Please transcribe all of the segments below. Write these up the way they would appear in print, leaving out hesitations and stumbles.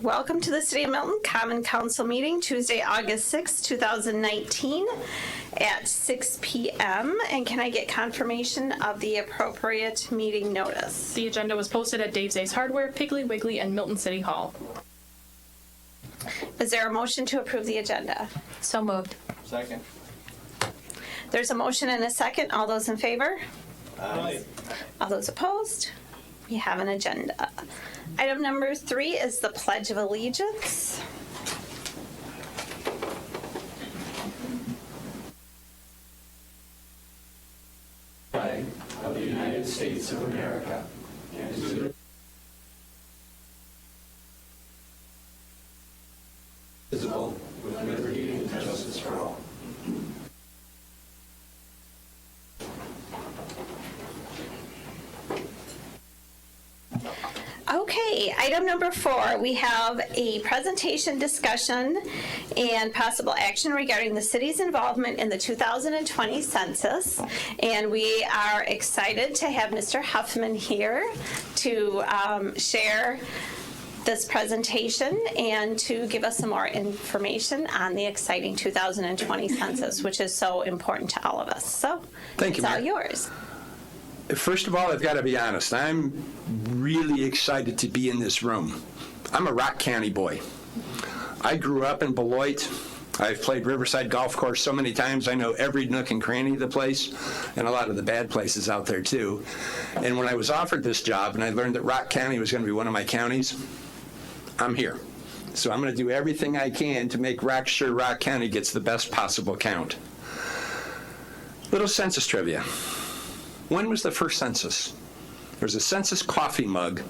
Welcome to the City of Milton Common Council meeting, Tuesday, August 6, 2019 at 6 p.m. And can I get confirmation of the appropriate meeting notice? The agenda was posted at Dave's Ace Hardware, Piggly Wiggly, and Milton City Hall. Is there a motion to approve the agenda? So moved. Second. There's a motion and a second. All those in favor? Aye. All those opposed? We have an agenda. Item number 3 is the Pledge of Allegiance. Flag of the United States of America and to the visible with liberty and justice for all. Okay, item number 4, we have a presentation, discussion, and possible action regarding the city's involvement in the 2020 census. And we are excited to have Mr. Huffman here to share this presentation and to give us some more information on the exciting 2020 census, which is so important to all of us. So, Thank you, it's all Mayor. yours. First of all, I've got to be honest. I'm really excited to be in this room. I'm a Rock County boy. I grew up in Beloit. I've played Riverside Golf Course so many times. I know every nook and cranny of the place and a lot of the bad places out there too. And when I was offered this job and I learned that Rock County was going to be one of my counties, I'm here. So I'm going to do everything I can to make sure Rock County gets the best possible count. Little census trivia. When was the first census? There's a census coffee mug.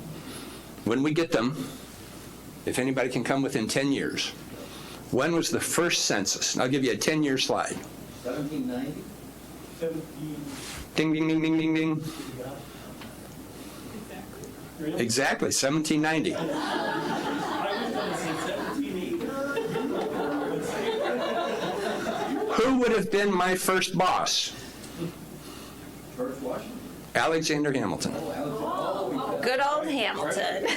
When we get them, if anybody can come within 10 years, when was the first census? And I'll give you a 10-year slide. 1790? Ding, ding, ding, ding, ding, ding. Exactly, 1790. Who would have been my first boss? George Washington? Alexander Hamilton. Good old Hamilton.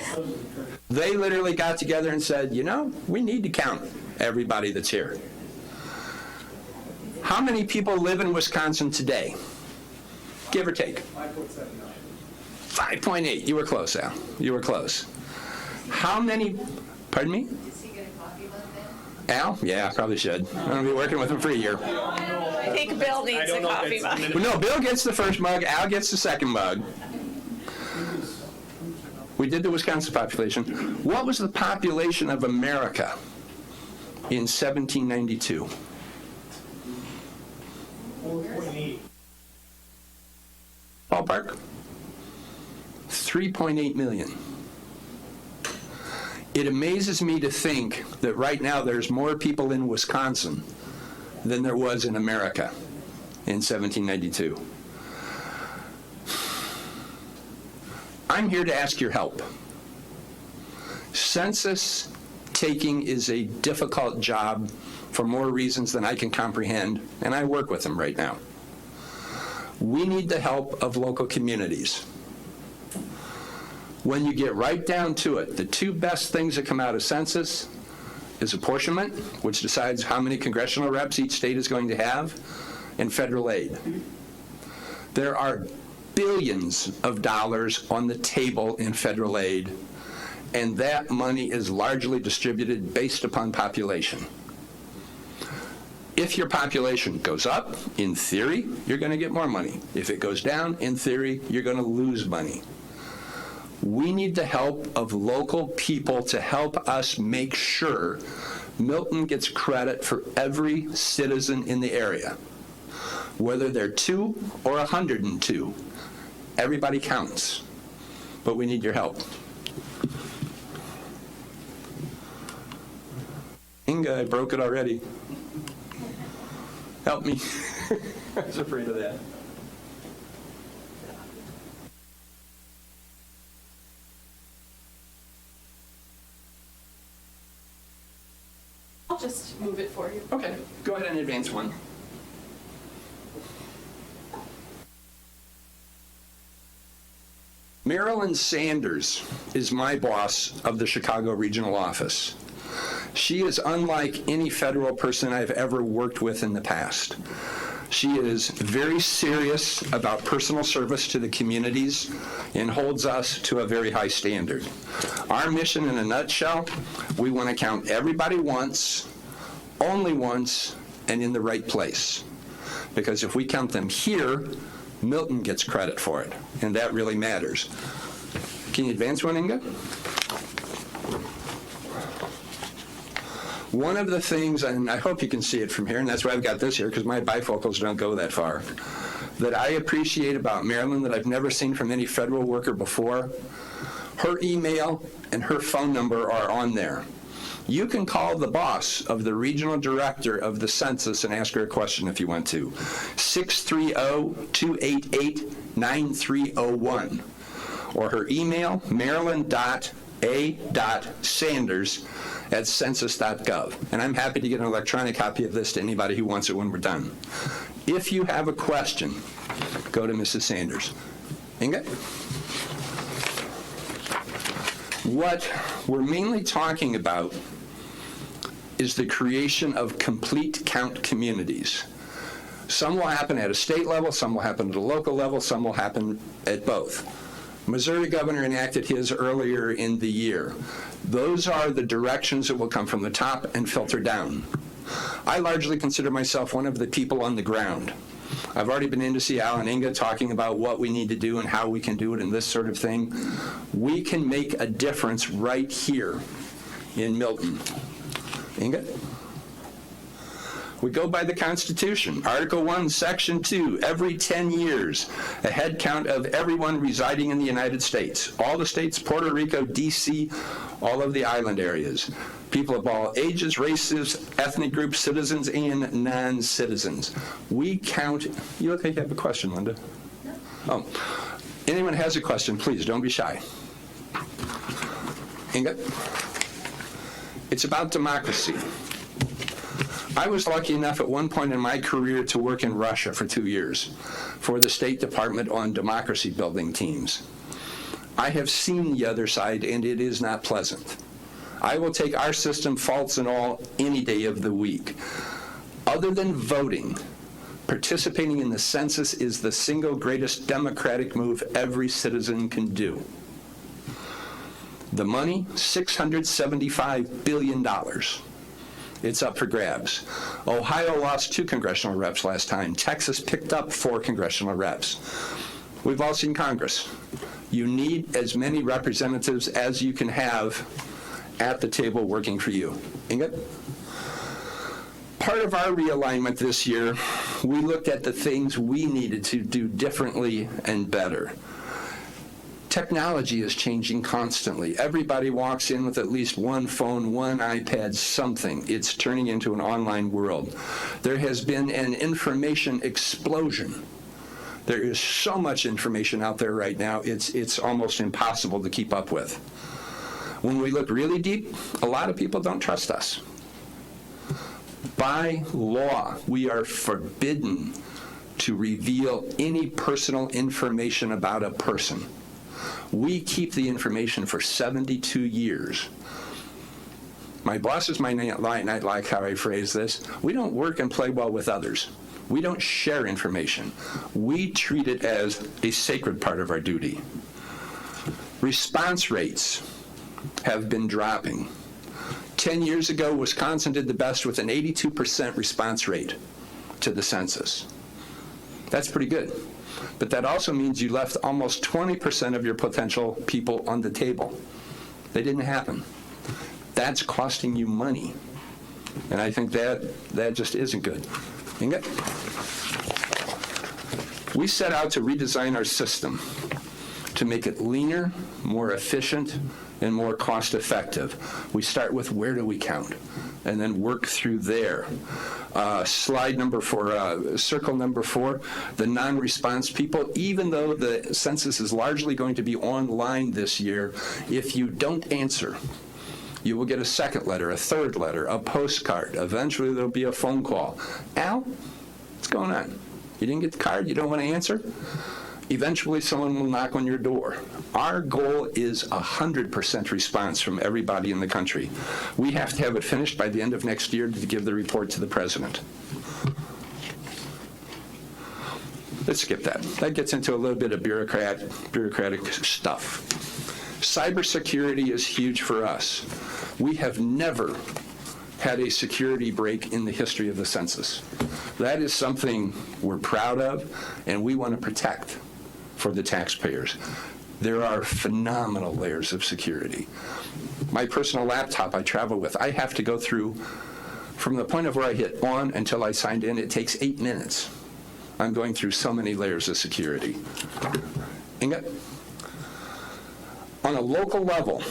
They literally got together and said, you know, we need to count everybody that's here. How many people live in Wisconsin today? Give or take. 5.8. You were close, Al. You were close. How many, pardon me? Is he get a coffee mug then? Al? Yeah, I probably should. I'm going to be working with him for a year. I think Bill needs a coffee mug. Well, no, Bill gets the first mug, Al gets the second mug. We did the Wisconsin population. What was the population of America in 1792? 4.8. Ballpark? 3.8 million. It amazes me to think that right now there's more people in Wisconsin than there was in America in 1792. I'm here to ask your help. Census taking is a difficult job for more reasons than I can comprehend, and I work with them right now. We need the help of local communities. When you get right down to it, the two best things that come out of census is apportionment, which decides how many congressional reps each state is going to have, and federal aid. There are billions of dollars on the table in federal aid, and that money is largely distributed based upon population. If your population goes up, in theory, you're going to get more money. If it goes down, in theory, you're going to lose money. We need the help of local people to help us make sure Milton gets credit for every citizen in the area. Whether they're 2 or 102, everybody counts. But we need your help. Inga, I broke it already. Help me. I was afraid of that. I'll just move it for you. Okay, go ahead and advance one. Marilyn Sanders is my boss of the Chicago Regional Office. She is unlike any federal person I've ever worked with in the past. She is very serious about personal service to the communities and holds us to a very high standard. Our mission in a nutshell, we want to count everybody once, only once, and in the right place. Because if we count them here, Milton gets credit for it, and that really matters. Can you advance one, Inga? One of the things, and I hope you can see it from here, and that's why I've got this here, because my bifocals don't go that far, that I appreciate about Marilyn that I've never seen from any federal worker before, her email and her phone number are on there. You can call the boss of the regional director of the Census and ask her a question if you want to. 630-288-9301. Or her email, marilyn.a.sanders@census.gov. And I'm happy to get an electronic copy of this to anybody who wants it when we're done. If you have a question, go to Mrs. Sanders. Inga? What we're mainly talking about is the creation of complete count communities. Some will happen at a state level, some will happen at a local level, some will happen at both. Missouri governor enacted his earlier in the year. Those are the directions that will come from the top and filter down. I largely consider myself one of the people on the ground. I've already been in to see Al and Inga talking about what we need to do and how we can do it and this sort of thing. We can make a difference right here in Milton. Inga? We go by the Constitution. Article 1, Section 2, every 10 years, a head count of everyone residing in the United States. All the states, Puerto Rico, D.C., all of the island areas. People of all ages, races, ethnic groups, citizens, and non-citizens. We count, you look like you have a question, Linda. Oh, anyone has a question, please, don't be shy. Inga? It's about democracy. I was lucky enough at one point in my career to work in Russia for 2 years for the State Department on democracy building teams. I have seen the other side, and it is not pleasant. I will take our system, faults and all, any day of the week. Other than voting, participating in the census is the single greatest democratic move every citizen can do. The money, $675 billion. It's up for grabs. Ohio lost 2 congressional reps last time. Texas picked up 4 congressional reps. We've all seen Congress. You need as many representatives as you can have at the table working for you. Inga? Part of our realignment this year, we looked at the things we needed to do differently and better. Technology is changing constantly. Everybody walks in with at least one phone, one iPad, something. It's turning into an online world. There has been an information explosion. There is so much information out there right now, it's almost impossible to keep up with. When we look really deep, a lot of people don't trust us. By law, we are forbidden to reveal any personal information about a person. We keep the information for 72 years. My bosses might not like how I phrase this. We don't work and play well with others. We don't share information. We treat it as a sacred part of our duty. Response rates have been dropping. 10 years ago, Wisconsin did the best with an 82% response rate to the census. That's pretty good. But that also means you left almost 20% of your potential people on the table. They didn't happen. That's costing you money. And I think that just isn't good. Inga? We set out to redesign our system to make it leaner, more efficient, and more cost-effective. We start with where do we count, and then work through there. Slide number 4, circle number 4, the non-response people. Even though the census is largely going to be online this year, if you don't answer, you will get a second letter, a third letter, a postcard. Eventually there'll be a phone call. Al, what's going on? You didn't get the card? You don't want to answer? Eventually, someone will knock on your door. Our goal is 100% response from everybody in the country. We have to have it finished by the end of next year to give the report to the president. Let's skip that. That gets into a little bit of bureaucratic stuff. Cybersecurity is huge for us. We have never had a security break in the history of the census. That is something we're proud of and we want to protect for the taxpayers. There are phenomenal layers of security. My personal laptop I travel with, I have to go through, from the point of where I hit on until I signed in, it takes 8 minutes. I'm going through so many layers of security. Inga? On a local level,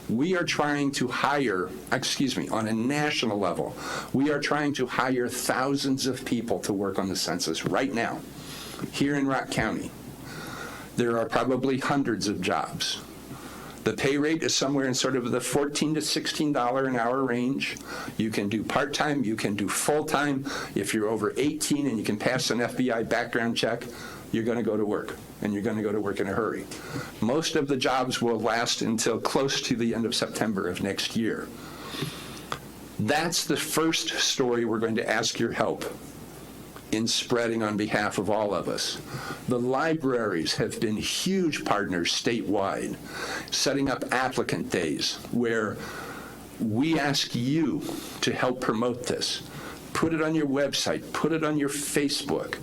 we are trying to hire, on a national level, we are trying to hire thousands of people to work on the census right now, here in Rock County. There are probably hundreds of jobs. The pay rate is somewhere in sort of the $14 to $16 an hour range. You can do part-time, you can do full-time. If you're over 18 and you can pass an FBI background check, you're going to go to work, and you're going to go to work in a hurry. Most of the jobs will last until close to the end of September of next year. That's the first story we're going to ask your help in spreading on behalf of all of us. The libraries have been huge partners statewide, setting up applicant days where we ask you to help promote this. Put it on your website, put it on your Facebook.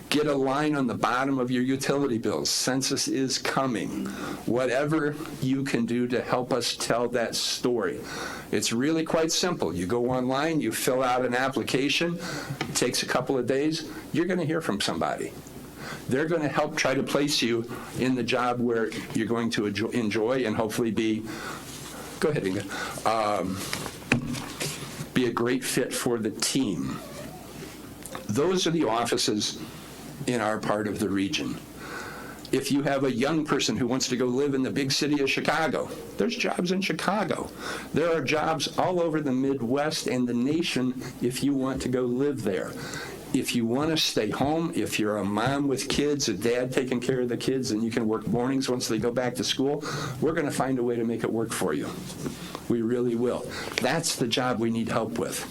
Get a line on the bottom of your utility bills. Census is coming. Whatever you can do to help us tell that story. It's really quite simple. You go online, you fill out an application, it takes a couple of days, you're going to hear from somebody. They're going to help try to place you in the job where you're going to enjoy and hopefully be, go ahead, Inga, be a great fit for the team. Those are the offices in our part of the region. If you have a young person who wants to go live in the big city of Chicago, there's jobs in Chicago. There are jobs all over the Midwest and the nation if you want to go live there. If you want to stay home, if you're a mom with kids, a dad taking care of the kids, and you can work mornings once they go back to school, we're going to find a way to make it work for you. We really will. That's the job we need help with.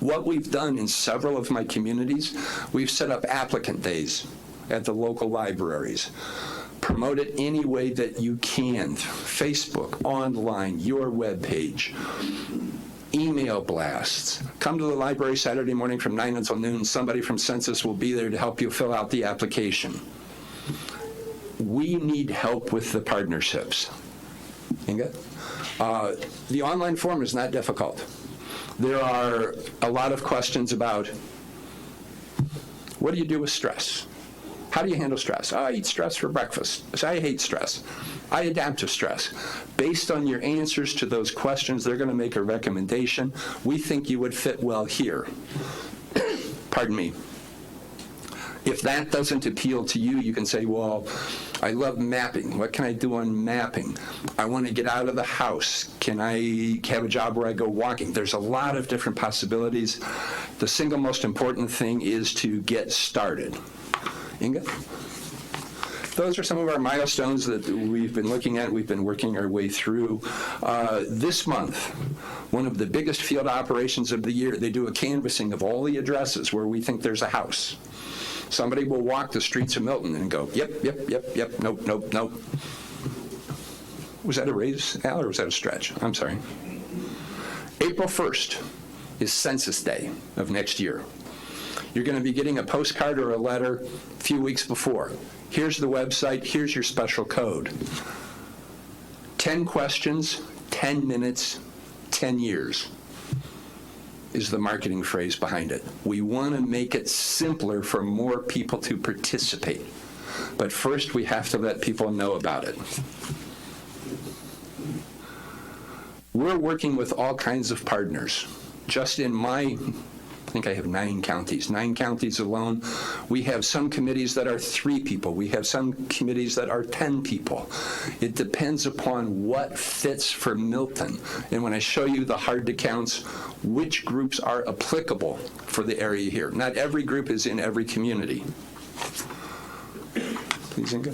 What we've done in several of my communities, we've set up applicant days at the local libraries. Promote it any way that you can. Facebook, online, your webpage, email blasts. Come to the library Saturday morning from 9 until noon. Somebody from Census will be there to help you fill out the application. We need help with the partnerships. Inga? The online form is not difficult. There are a lot of questions about what do you do with stress? How do you handle stress? I eat stress for breakfast. I hate stress. I adapt to stress. Based on your answers to those questions, they're going to make a recommendation. We think you would fit well here. Pardon me. If that doesn't appeal to you, you can say, well, I love mapping. What can I do on mapping? I want to get out of the house. Can I have a job where I go walking? There's a lot of different possibilities. The single most important thing is to get started. Inga? Those are some of our milestones that we've been looking at, we've been working our way through. This month, one of the biggest field operations of the year, they do a canvassing of all the addresses where we think there's a house. Somebody will walk the streets of Milton and go, yep, nope. Was that a raise, Al, or was that a stretch? I'm sorry. April 1st is Census Day of next year. You're going to be getting a postcard or a letter a few weeks before. Here's the website, here's your special code. 10 questions, 10 minutes, 10 years is the marketing phrase behind it. We want to make it simpler for more people to participate. But first, we have to let people know about it. We're working with all kinds of partners. Just in I think I have 9 counties. 9 counties alone. We have some committees that are 3 people. We have some committees that are 10 people. It depends upon what fits for Milton. And when I show you the hard to counts, which groups are applicable for the area here. Not every group is in every community. please, Inga.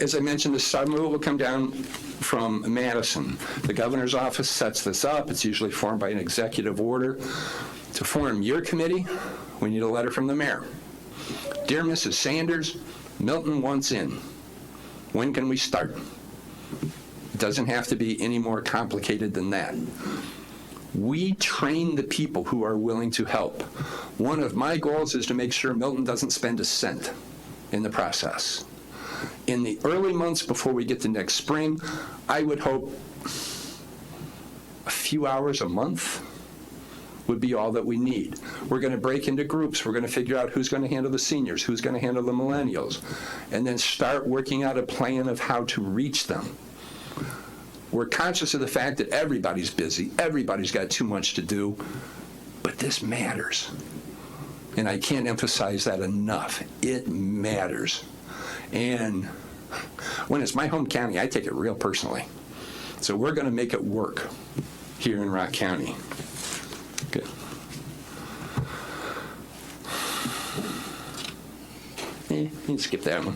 As I mentioned, the submit will come down from Madison. The governor's office sets this up. It's usually formed by an executive order. To form your committee, we need a letter from the mayor. Dear Mrs. Sanders, Milton wants in. When can we start? It doesn't have to be any more complicated than that. We train the people who are willing to help. One of my goals is to make sure Milton doesn't spend a cent in the process. In the early months before we get to next spring, I would hope a few hours a month would be all that we need. We're going to break into groups. We're going to figure out who's going to handle the seniors, who's going to handle the millennials, and then start working out a plan of how to reach them. We're conscious of the fact that everybody's busy, everybody's got too much to do, but this matters. And I can't emphasize that enough. It matters. And when it's my home county, I take it real personally. So we're going to make it work here in Rock County. Good. You can skip that one.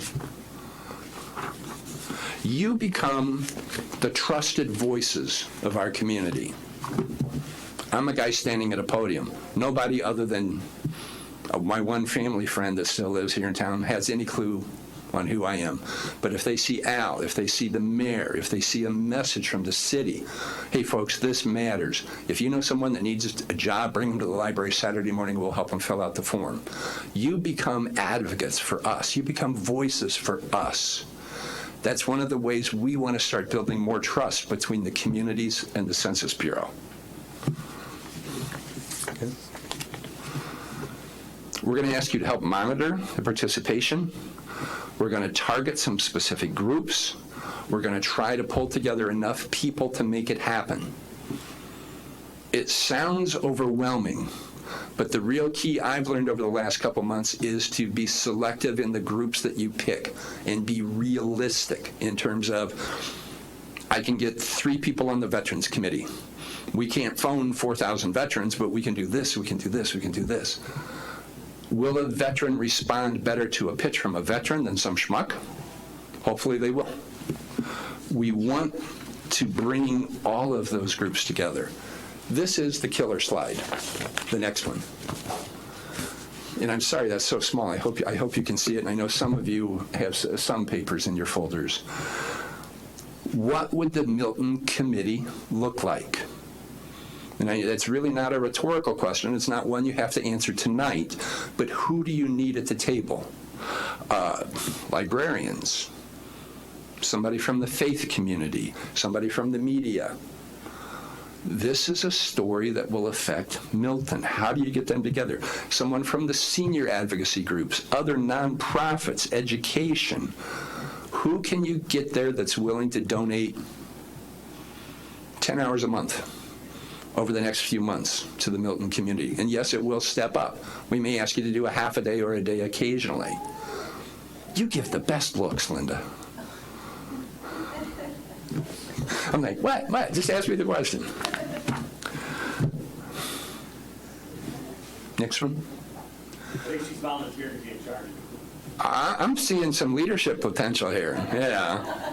You become the trusted voices of our community. I'm a guy standing at a podium. Nobody other than my one family friend that still lives here in town has any clue on who I am. But if they see Al, if they see the mayor, if they see a message from the city, hey folks, this matters. If you know someone that needs a job, bring them to the library Saturday morning, we'll help them fill out the form. You become advocates for us. You become voices for us. That's one of the ways we want to start building more trust between the communities and the Census Bureau. Okay. We're going to ask you to help monitor the participation. We're going to target some specific groups. We're going to try to pull together enough people to make it happen. It sounds overwhelming, but the real key I've learned over the last couple months is to be selective in the groups that you pick and be realistic in terms of, I can get 3 people on the Veterans Committee. We can't phone 4,000 veterans, but we can do this, we can do this, we can do this. Will a veteran respond better to a pitch from a veteran than some schmuck? Hopefully they will. We want to bring all of those groups together. This is the killer slide, the next one. And I'm sorry that's so small. I hope you can see it, and I know some of you have some papers in your folders. What would the Milton Committee look like? And that's really not a rhetorical question. It's not one you have to answer tonight. But who do you need at the table? Librarians, somebody from the faith community, somebody from the media. This is a story that will affect Milton. How do you get them together? Someone from the senior advocacy groups, other nonprofits, education. Who can you get there that's willing to donate 10 hours a month over the next few months to the Milton community? And yes, it will step up. We may ask you to do a half a day or a day occasionally. You give the best looks, Linda. I'm like, what? Just ask me the question. Next one. I think she's volunteering to be in charge. I'm seeing some leadership potential here. Yeah.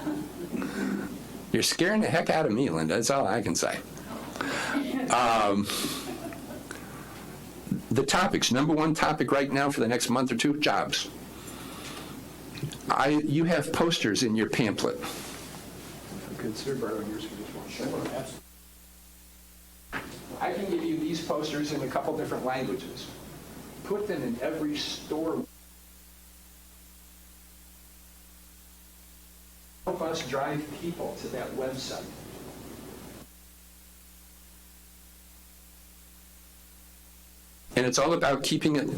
You're scaring the heck out of me, Linda. That's all I can say. The topics, number one topic right now for the next month or two, jobs. You have posters in your pamphlet. Consider borrowing yours for just one. Sure. I can give you these posters in a couple different languages. Put them in every store. Help us drive people to that website. And it's all about keeping it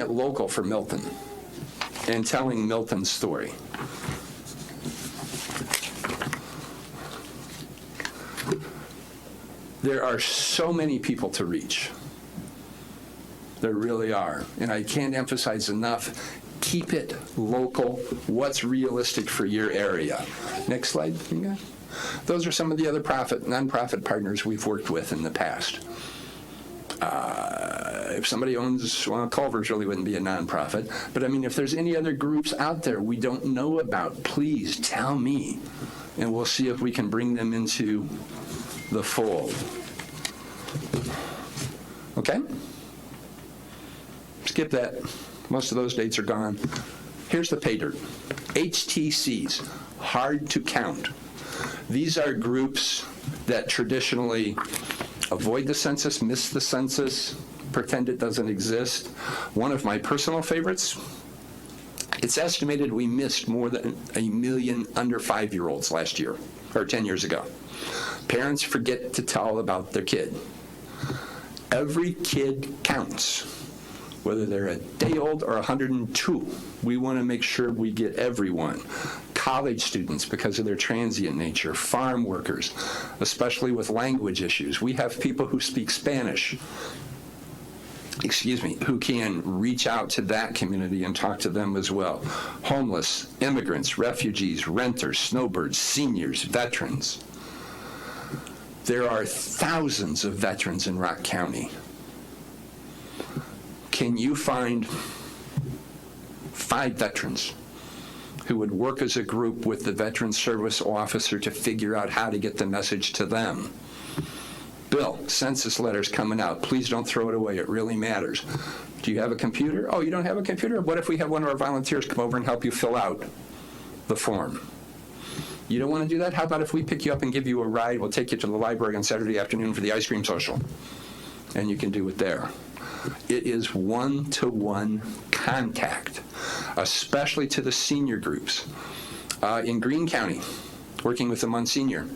local for Milton and telling Milton's story. There are so many people to reach. There really are. And I can't emphasize enough, keep it local. What's realistic for your area? Next slide. Those are some of the other nonprofit partners we've worked with in the past. If somebody owns, well, Culver's really wouldn't be a nonprofit, but I mean, if there's any other groups out there we don't know about, please tell me, and we'll see if we can bring them into the fold. Okay? Skip that. Most of those dates are gone. Here's the pay dirt. HTCs, hard to count. These are groups that traditionally avoid the census, miss the census, pretend it doesn't exist. One of my personal favorites, it's estimated we missed more than 1 million under 5-year-olds last year, or 10 years ago. Parents forget to tell about their kid. Every kid counts, whether they're a day old or 102. We want to make sure we get everyone. College students, because of their transient nature, farm workers, especially with language issues. We have people who speak Spanish, who can reach out to that community and talk to them as well. Homeless, immigrants, refugees, renters, snowbirds, seniors, veterans. There are thousands of veterans in Rock County. Can you find 5 veterans who would work as a group with the Veteran Service Officer to figure out how to get the message to them? Bill, census letters coming out. Please don't throw it away. It really matters. Do you have a computer? Oh, you don't have a computer? What if we have one of our volunteers come over and help you fill out the form? You don't want to do that? How about if we pick you up and give you a ride? We'll take you to the library on Saturday afternoon for the ice cream social, and you can do it there. It is one-to-one contact, especially to the senior groups. In Greene County, working with the Monsignor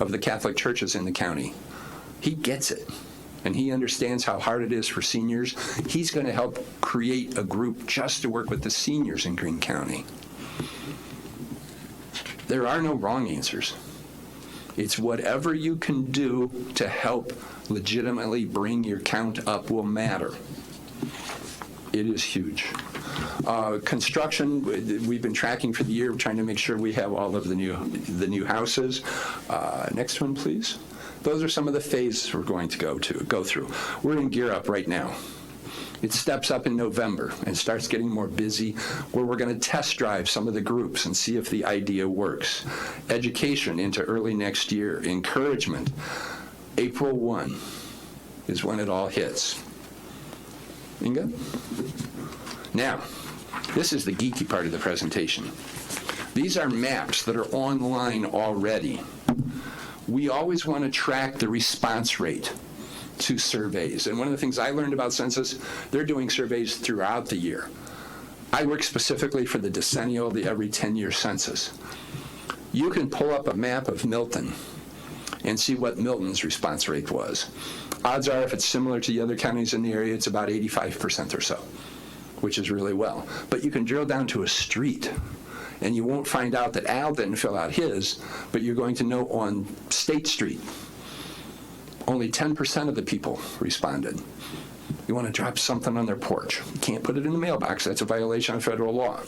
of the Catholic churches in the county, he gets it, and he understands how hard it is for seniors. He's going to help create a group just to work with the seniors in Greene County. There are no wrong answers. It's whatever you can do to help legitimately bring your count up will matter. It is huge. Construction, we've been tracking for the year, trying to make sure we have all of the new houses. Next one, please. Those are some of the phases we're going to go through. We're in gear up right now. It steps up in November and starts getting more busy, where we're going to test drive some of the groups and see if the idea works. Education into early next year. Encouragement. April 1 is when it all hits. Inga? Now, this is the geeky part of the presentation. These are maps that are online already. We always want to track the response rate to surveys. And one of the things I learned about Census, they're doing surveys throughout the year. I work specifically for the decennial, the every 10-year census. You can pull up a map of Milton and see what Milton's response rate was. Odds are, if it's similar to the other counties in the area, it's about 85% or so, which is really well. But you can drill down to a street, and you won't find out that Al didn't fill out his, but you're going to know on State Street, only 10% of the people responded. You want to drop something on their porch. You can't put it in the mailbox. That's a violation of federal law.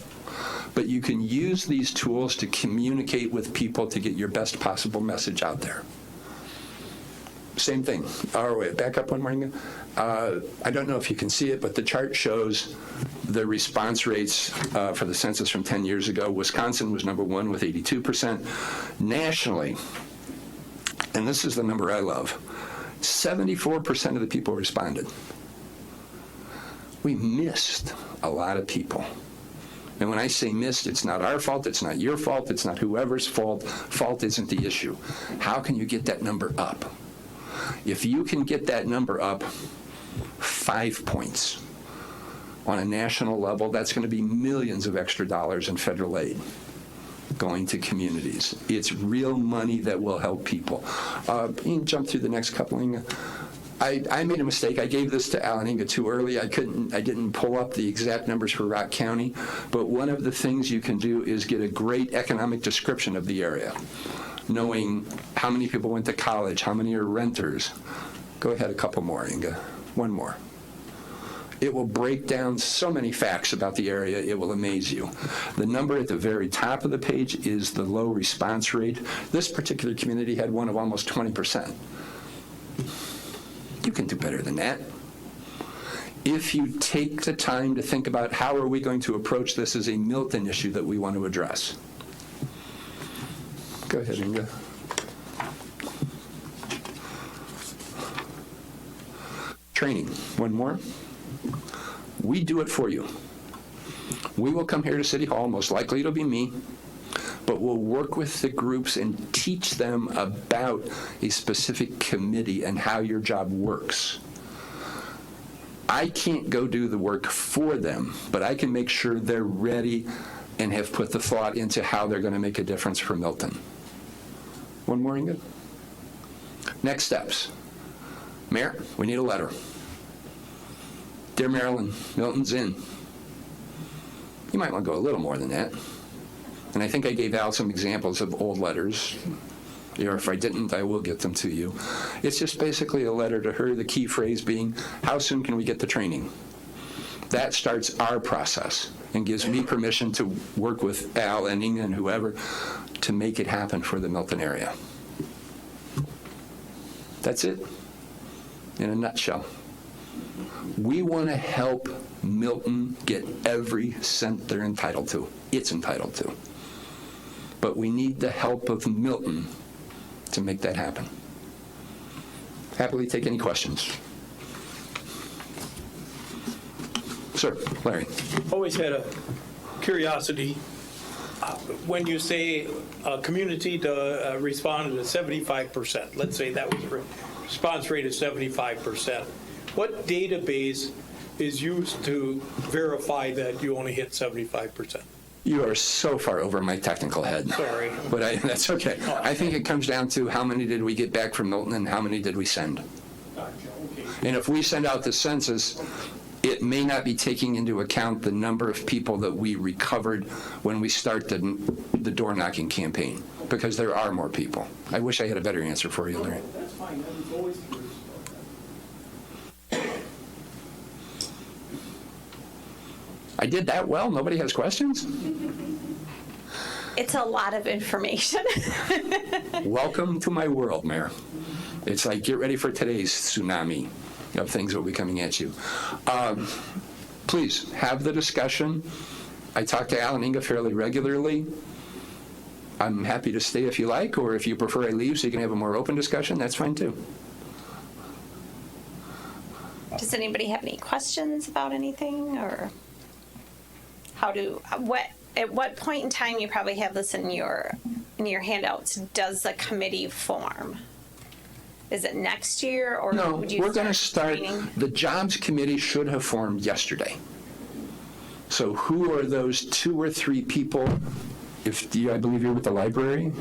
But you can use these tools to communicate with people to get your best possible message out there. Same thing. Oh, wait, back up one more. I don't know if you can see it, but the chart shows the response rates for the census from 10 years ago. Wisconsin was number 1 with 82%. Nationally, and this is the number I love, 74% of the people responded. We missed a lot of people. And when I say missed, it's not our fault, it's not your fault, it's not whoever's fault. Fault isn't the issue. How can you get that number up? If you can get that number up 5 points on a national level, that's going to be millions of extra dollars in federal aid going to communities. It's real money that will help people. You can jump through the next couple. I made a mistake. I gave this to Al and Inga too early. I didn't pull up the exact numbers for Rock County, but one of the things you can do is get a great economic description of the area, knowing how many people went to college, how many are renters. Go ahead, a couple more, Inga. One more. It will break down so many facts about the area, it will amaze you. The number at the very top of the page is the low response rate. This particular community had one of almost 20%. You can do better than that. if you take the time to think about how are we going to approach this as a Milton issue that we want to address. Go ahead, Inga. Training, one more. We do it for you. We will come here to City Hall, most likely it'll be me, but we'll work with the groups and teach them about a specific committee and how your job works. I can't go do the work for them, but I can make sure they're ready and have put the thought into how they're going to make a difference for Milton. One more, Inga? Next steps. Mayor, we need a letter. Dear Marilyn, Milton's in. You might want to go a little more than that. And I think I gave Al some examples of old letters. Or if I didn't, I will get them to you. It's just basically a letter to her, the key phrase being, how soon can we get the training? That starts our process and gives me permission to work with Al and Inga and whoever to make it happen for the Milton area. That's it, in a nutshell. We want to help Milton get every cent they're entitled to. It's entitled to. But we need the help of Milton to make that happen. Happily take any questions. Sir, Larry. Always had a curiosity. When you say a community to respond to 75%, let's say that was a response rate of 75%, what database is used to verify that you only hit 75%? You are so far over my technical head. Sorry. But that's okay. I think it comes down to how many did we get back from Milton and how many did we send. And if we send out the census, it may not be taking into account the number of people that we recovered when we start the door knocking campaign, because there are more people. I wish I had a better answer for you, Larry. That's fine, that was always curious about that. I did that well? Nobody has questions? It's a lot of information. Welcome to my world, Mayor. It's like, get ready for today's tsunami of things that will be coming at you. Please, have the discussion. I talk to Al and Inga fairly regularly. I'm happy to stay if you like, or if you prefer I leave so you can have a more open discussion, that's fine too. Does anybody have any questions about anything, or at what point in time, you probably have this in your handouts, does the committee form? Is it next year, or No, would you we're going to start, training? the jobs committee should have formed yesterday. So who are those 2 or 3 people? I believe you're with the library?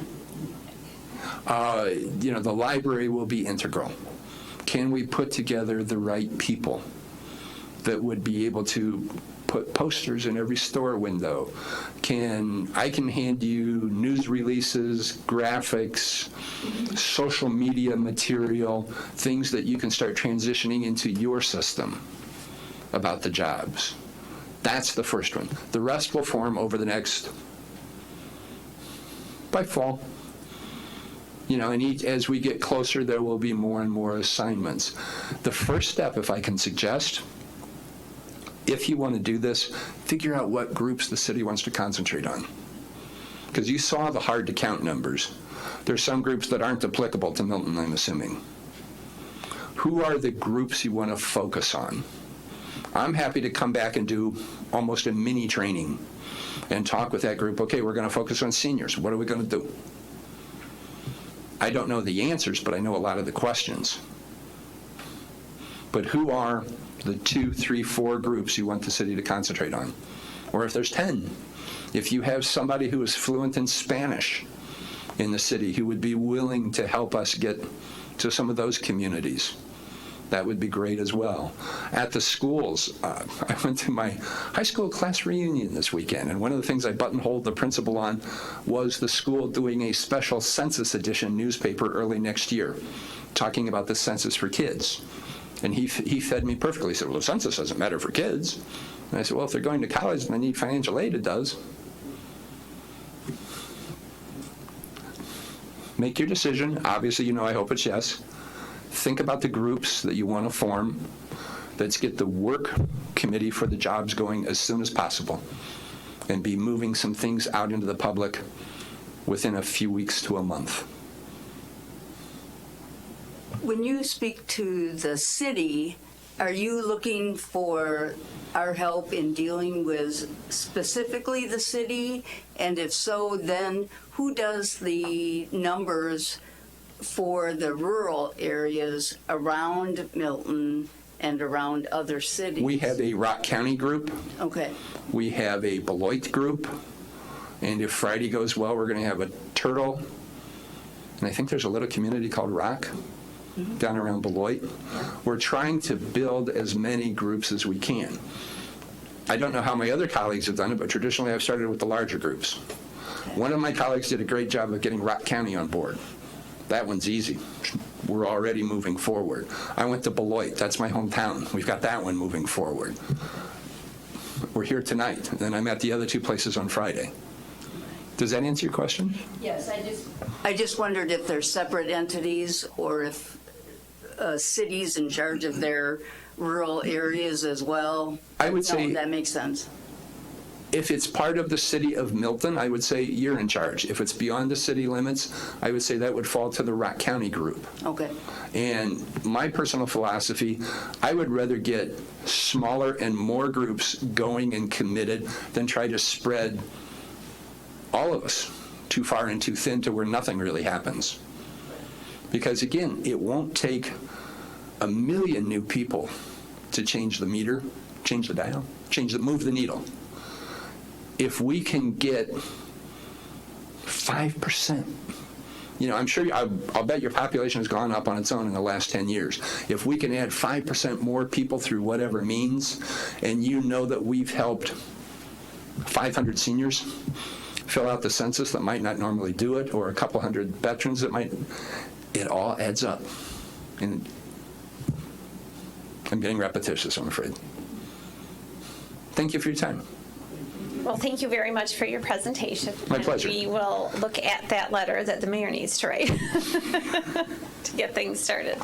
The library will be integral. Can we put together the right people that would be able to put posters in every store window? I can hand you news releases, graphics, social media material, things that you can start transitioning into your system about the jobs. That's the first one. The rest will form over the next, by fall. And as we get closer, there will be more and more assignments. The first step, if I can suggest, if you want to do this, figure out what groups the city wants to concentrate on. Because you saw the hard to count numbers. There's some groups that aren't applicable to Milton, I'm assuming. Who are the groups you want to focus on? I'm happy to come back and do almost a mini training and talk with that group. Okay, we're going to focus on seniors. What are we going to do? I don't know the answers, but I know a lot of the questions. But who are the 2, 3, 4 groups you want the city to concentrate on? Or if there's 10, if you have somebody who is fluent in Spanish in the city who would be willing to help us get to some of those communities, that would be great as well. At the schools, I went to my high school class reunion this weekend, and one of the things I buttonholed the principal on was the school doing a special Census edition newspaper early next year, talking about the census for kids. And he fed me perfectly. He said, well, the census doesn't matter for kids. And I said, well, if they're going to college and they need financial aid, it does. Make your decision. Obviously, I hope it's yes. Think about the groups that you want to form. Let's get the work committee for the jobs going as soon as possible and be moving some things out into the public within a few weeks to a month. When you speak to the city, are you looking for our help in dealing with specifically the city? And if so, then who does the numbers for the rural areas around Milton and around other cities? We have a Rock County group. Okay, We have a Beloit group. And if Friday goes well, we're going to have a Turtle. And I think there's a little community called Rock down around Beloit. We're trying to build as many groups as we can. I don't know how my other colleagues have done it, but traditionally I've started with the larger groups. One of my colleagues did a great job of getting Rock County on board. That one's easy. We're already moving forward. I went to Beloit. That's my hometown. We've got that one moving forward. We're here tonight, and then I'm at the other two places on Friday. Does that answer your question? yes, I just wondered if they're separate entities or if cities in charge of their rural areas as well. I would say- No, that makes sense. If it's part of the city of Milton, I would say you're in charge. If it's beyond the city limits, I would say that would fall to the Rock County group. Okay. And my personal philosophy, I would rather get smaller and more groups going and committed than try to spread all of us too far and too thin to where nothing really happens. Because again, it won't take 1 million new people to change the meter, change the dial, move the needle. If we can get 5%, I'm sure, I'll bet your population has gone up on its own in the last 10 years. If we can add 5% more people through whatever means, and that we've helped 500 seniors fill out the census that might not normally do it, or a couple hundred veterans that might, it all adds up. And I'm getting repetitious, I'm afraid. Thank you for your time. Well, thank you very much for your presentation. My pleasure. And we will look at that letter that the mayor needs to write to get things started.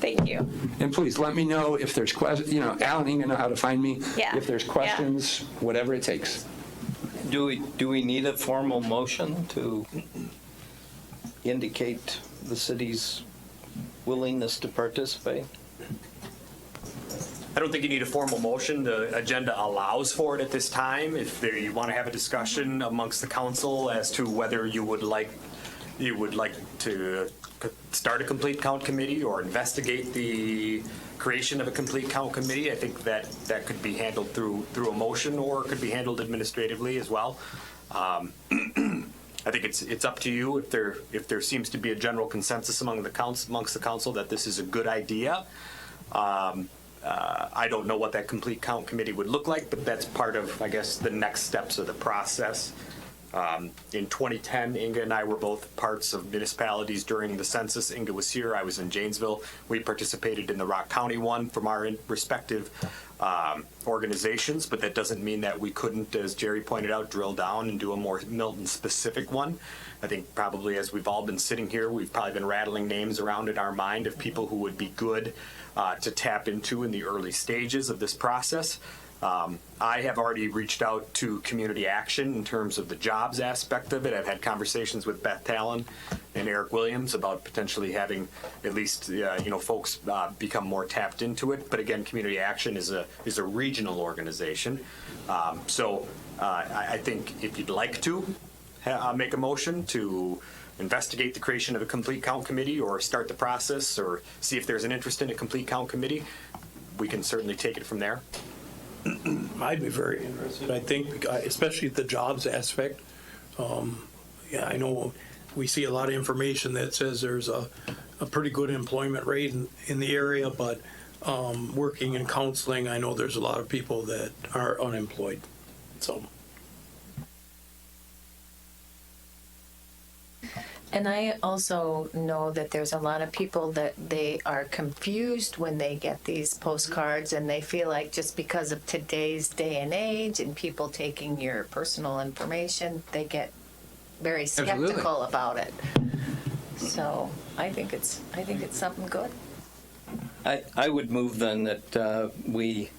Thank you. And please let me know if there's questions. Alan, you know how to find me. Yeah. If there's questions, whatever it takes. Do we need a formal motion to indicate the city's willingness to participate? I don't think you need a formal motion. The agenda allows for it at this time. If you want to have a discussion amongst the council as to whether you would like to start a complete count committee or investigate the creation of a complete count committee, I think that could be handled through a motion, or it could be handled administratively as well. I think it's up to you. If there seems to be a general consensus amongst the council that this is a good idea. I don't know what that complete count committee would look like, but that's part of, I guess, the next steps of the process. In 2010, Inga and I were both parts of municipalities during the census. Inga was here, I was in Janesville. We participated in the Rock County one from our respective organizations, but that doesn't mean that we couldn't, as Jerry pointed out, drill down and do a more Milton-specific one. I think probably as we've all been sitting here, we've probably been rattling names around in our mind of people who would be good to tap into in the early stages of this process. I have already reached out to Community Action in terms of the jobs aspect of it. I've had conversations with Beth Talon and Eric Williams about potentially having at least folks become more tapped into it. But again, Community Action is a regional organization. So I think if you'd like to make a motion to investigate the creation of a complete count committee or start the process or see if there's an interest in a complete count committee, we can certainly take it from there. I'd be very interested. I think, especially the jobs aspect. I know we see a lot of information that says there's a pretty good employment rate in the area, but working in counseling, I know there's a lot of people that are unemployed. So. And I also know that there's a lot of people that they are confused when they get these postcards, and they feel like just because of today's day and age and people taking your personal information, they get very skeptical Absolutely. about it. So I think it's something good. I would move then that we,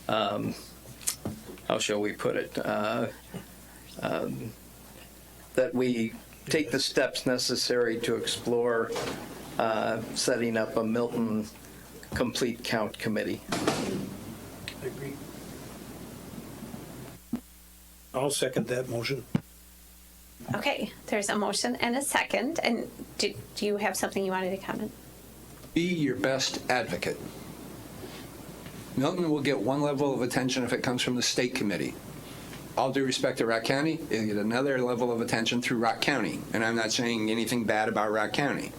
how shall we put it? That we take the steps necessary to explore setting up a Milton complete count committee. I agree. I'll second that motion. Okay, there's a motion and a second. And do you have something you wanted to comment? Be your best advocate. Milton will get one level of attention if it comes from the state committee. All due respect to Rock County, it'll get another level of attention through Rock County. And I'm not saying anything bad about Rock County.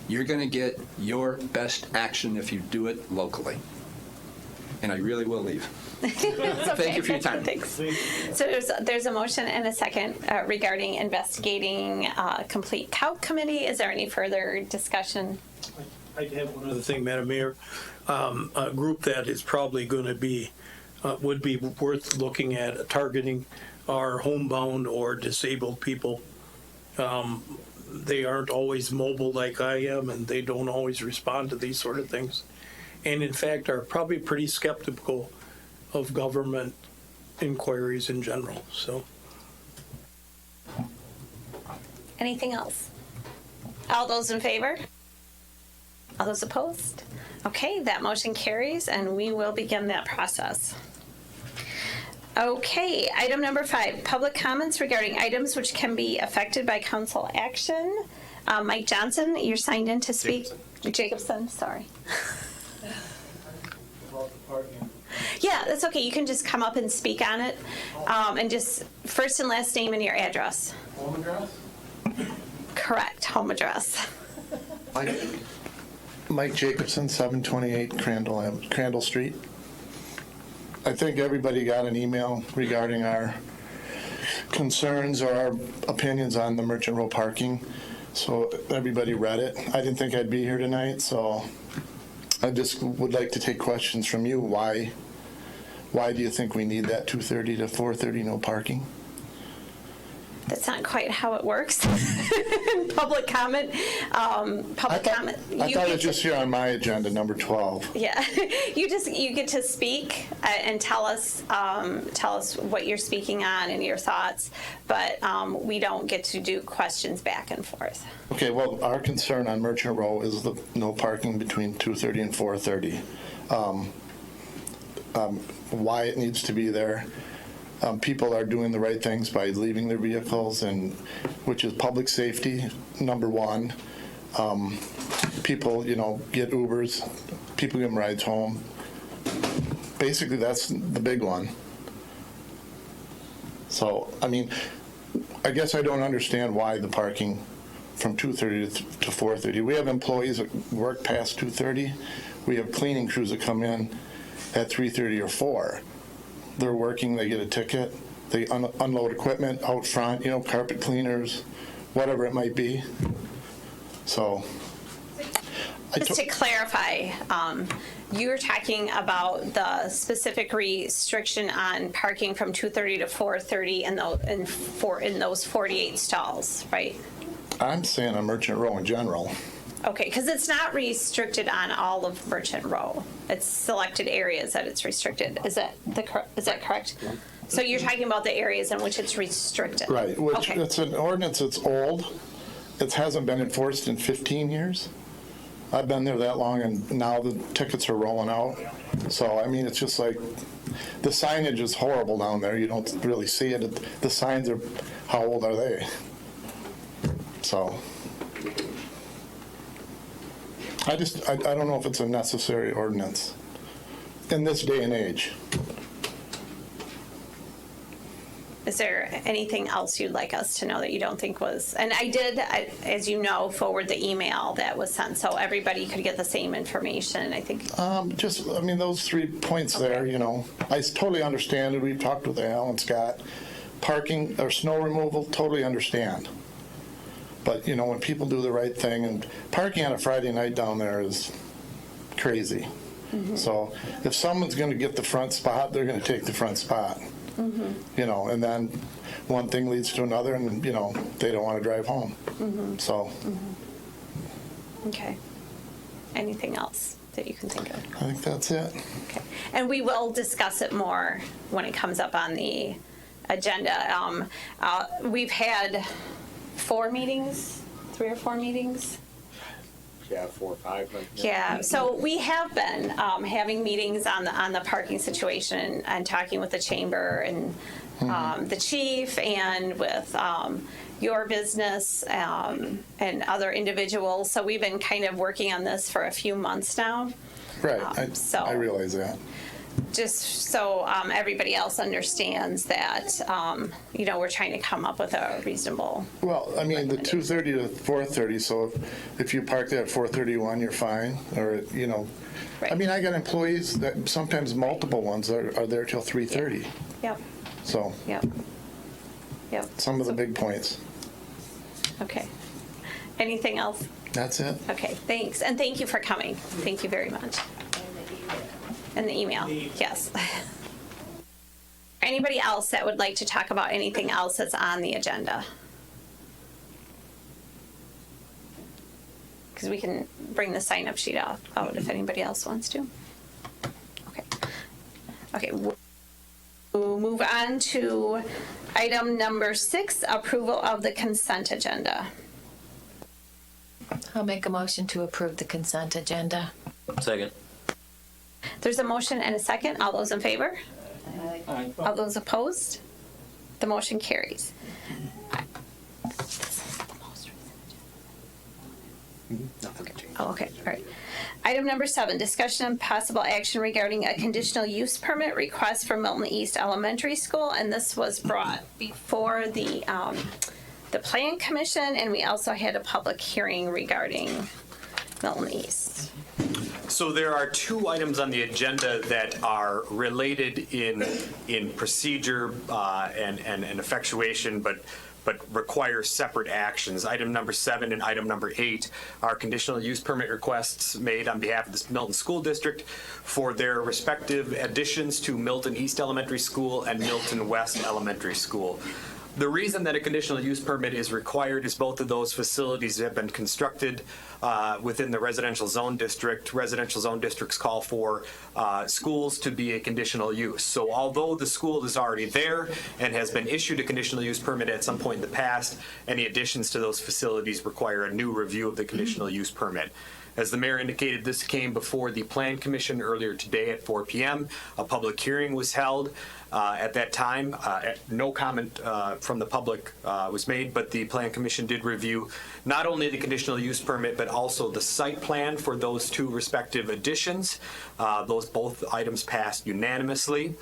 You're going to get your best action if you do it locally. And I really will leave. Thank you for your time. Thanks. So there's a motion and a second regarding investigating complete count committee. Is there any further discussion? I have one other thing, Madam Mayor. A group that is probably going to be, would be worth looking at targeting are homebound or disabled people. They aren't always mobile like I am, and they don't always respond to these sort of things. And in fact, are probably pretty skeptical of government inquiries in general, so. Anything else? All those in favor? All those opposed? Okay, that motion carries, and we will begin that process. Okay, item number 5, public comments regarding items which can be affected by council action. Mike Johnson, you're signed in to speak. Jacobson, sorry. Yeah, that's okay. You can just come up and speak on it. And just first and last name and your address. Home address? Correct, home address. Mike Jacobson, 728 Crandall Street. I think everybody got an email regarding our concerns or our opinions on the Merchant Row parking. So everybody read it. I didn't think I'd be here tonight, so I just would like to take questions from you. Why do you think we need that 2:30 to 4:30 no parking? That's not quite how it works. Public comment. Public comment. I thought it was just here on my agenda, number 12. Yeah, you get to speak and tell us what you're speaking on and your thoughts, but we don't get to do questions back and forth. Okay, well, our concern on Merchant Row is the no parking between 2:30 and 4:30. Why it needs to be there. People are doing the right things by leaving their vehicles, and which is public safety, number one. People, get Ubers. People give them rides home. Basically, that's the big one. So, I guess I don't understand why the parking from 2:30 to 4:30. We have employees that work past 2:30. We have cleaning crews that come in at 3:30 or 4. They're working, they get a ticket, they unload equipment out front, carpet cleaners, whatever it might be. So. Just to clarify, you're talking about the specific restriction on parking from 2:30 to 4:30 in those 48 stalls, right? I'm saying on Merchant Row in general. Okay, because it's not restricted on all of Merchant Row. It's selected areas that it's restricted. Is that correct? So you're talking about the areas in which it's restricted? Right, which okay. It's an ordinance that's old. It hasn't been enforced in 15 years. I've been there that long, and now the tickets are rolling out. So, it's just like, the signage is horrible down there. You don't really see it. The signs are, how old are they? So. I don't know if it's a necessary ordinance in this day and age. Is there anything else you'd like us to know that you don't think was, and I did, as you know, forward the email that was sent so everybody could get the same information, I think. Those 3 points there, I totally understand it. We've talked with Al and Scott. Parking or snow removal, totally understand. But, when people do the right thing, and parking on a Friday night down there is crazy. Mm-hmm. So if someone's going to get the front spot, they're going to take the front spot. Mm-hmm. And then one thing leads to another, and, they don't want to drive home. Mm-hmm. So. Mm-hmm. Okay. Anything else? that you can think of? I think that's it. Okay. And we will discuss it more when it comes up on the agenda. We've had 3 or 4 meetings. Yeah, 4 or 5. Yeah, so we have been having meetings on the parking situation and talking with the chamber and the chief and with your business and other individuals. So we've been kind of working on this for a few months now. Right, I realize that. Just so everybody else understands that, we're trying to come up with a reasonable. Well, I mean, the 2:30 to 4:30, so if you park there at 4:31, you're fine, or, Right. I mean, I got employees that sometimes multiple ones are there till 3:30, Yep, so yep. some of the big points. Okay. Anything else? That's it. Okay, thanks. And thank you for coming. Thank you very much. And the email, yes. Anybody else that would like to talk about anything else that's on the agenda? Because we can bring the sign-up sheet out if anybody else wants to. Okay. Okay, we'll move on to item number 6, approval of the consent agenda. I'll make a motion to approve the consent agenda. Second. There's a motion and a second. All those in favor? Aye. All those opposed? The motion carries. Oh, okay, all right. Item number 7, discussion and possible action regarding a conditional use permit request for Milton East Elementary School, and this was brought before the Plan Commission, and we also had a public hearing regarding Milton East. So there are 2 items on the agenda that are related in procedure and effectuation, but require separate actions. Item number 7 and item number 8 are conditional use permit requests made on behalf of the Milton School District for their respective additions to Milton East Elementary School and Milton West Elementary School. The reason that a conditional use permit is required is both of those facilities have been constructed within the residential zone district. Residential zone districts call for schools to be a conditional use. So although the school is already there and has been issued a conditional use permit at some point in the past, any additions to those facilities require a new review of the conditional use permit. As the mayor indicated, this came before the Plan Commission earlier today at 4 p.m. A public hearing was held. At that time, no comment from the public was made, but the Plan Commission did review not only the conditional use permit, but also the site plan for those 2 respective additions. Both items passed unanimously.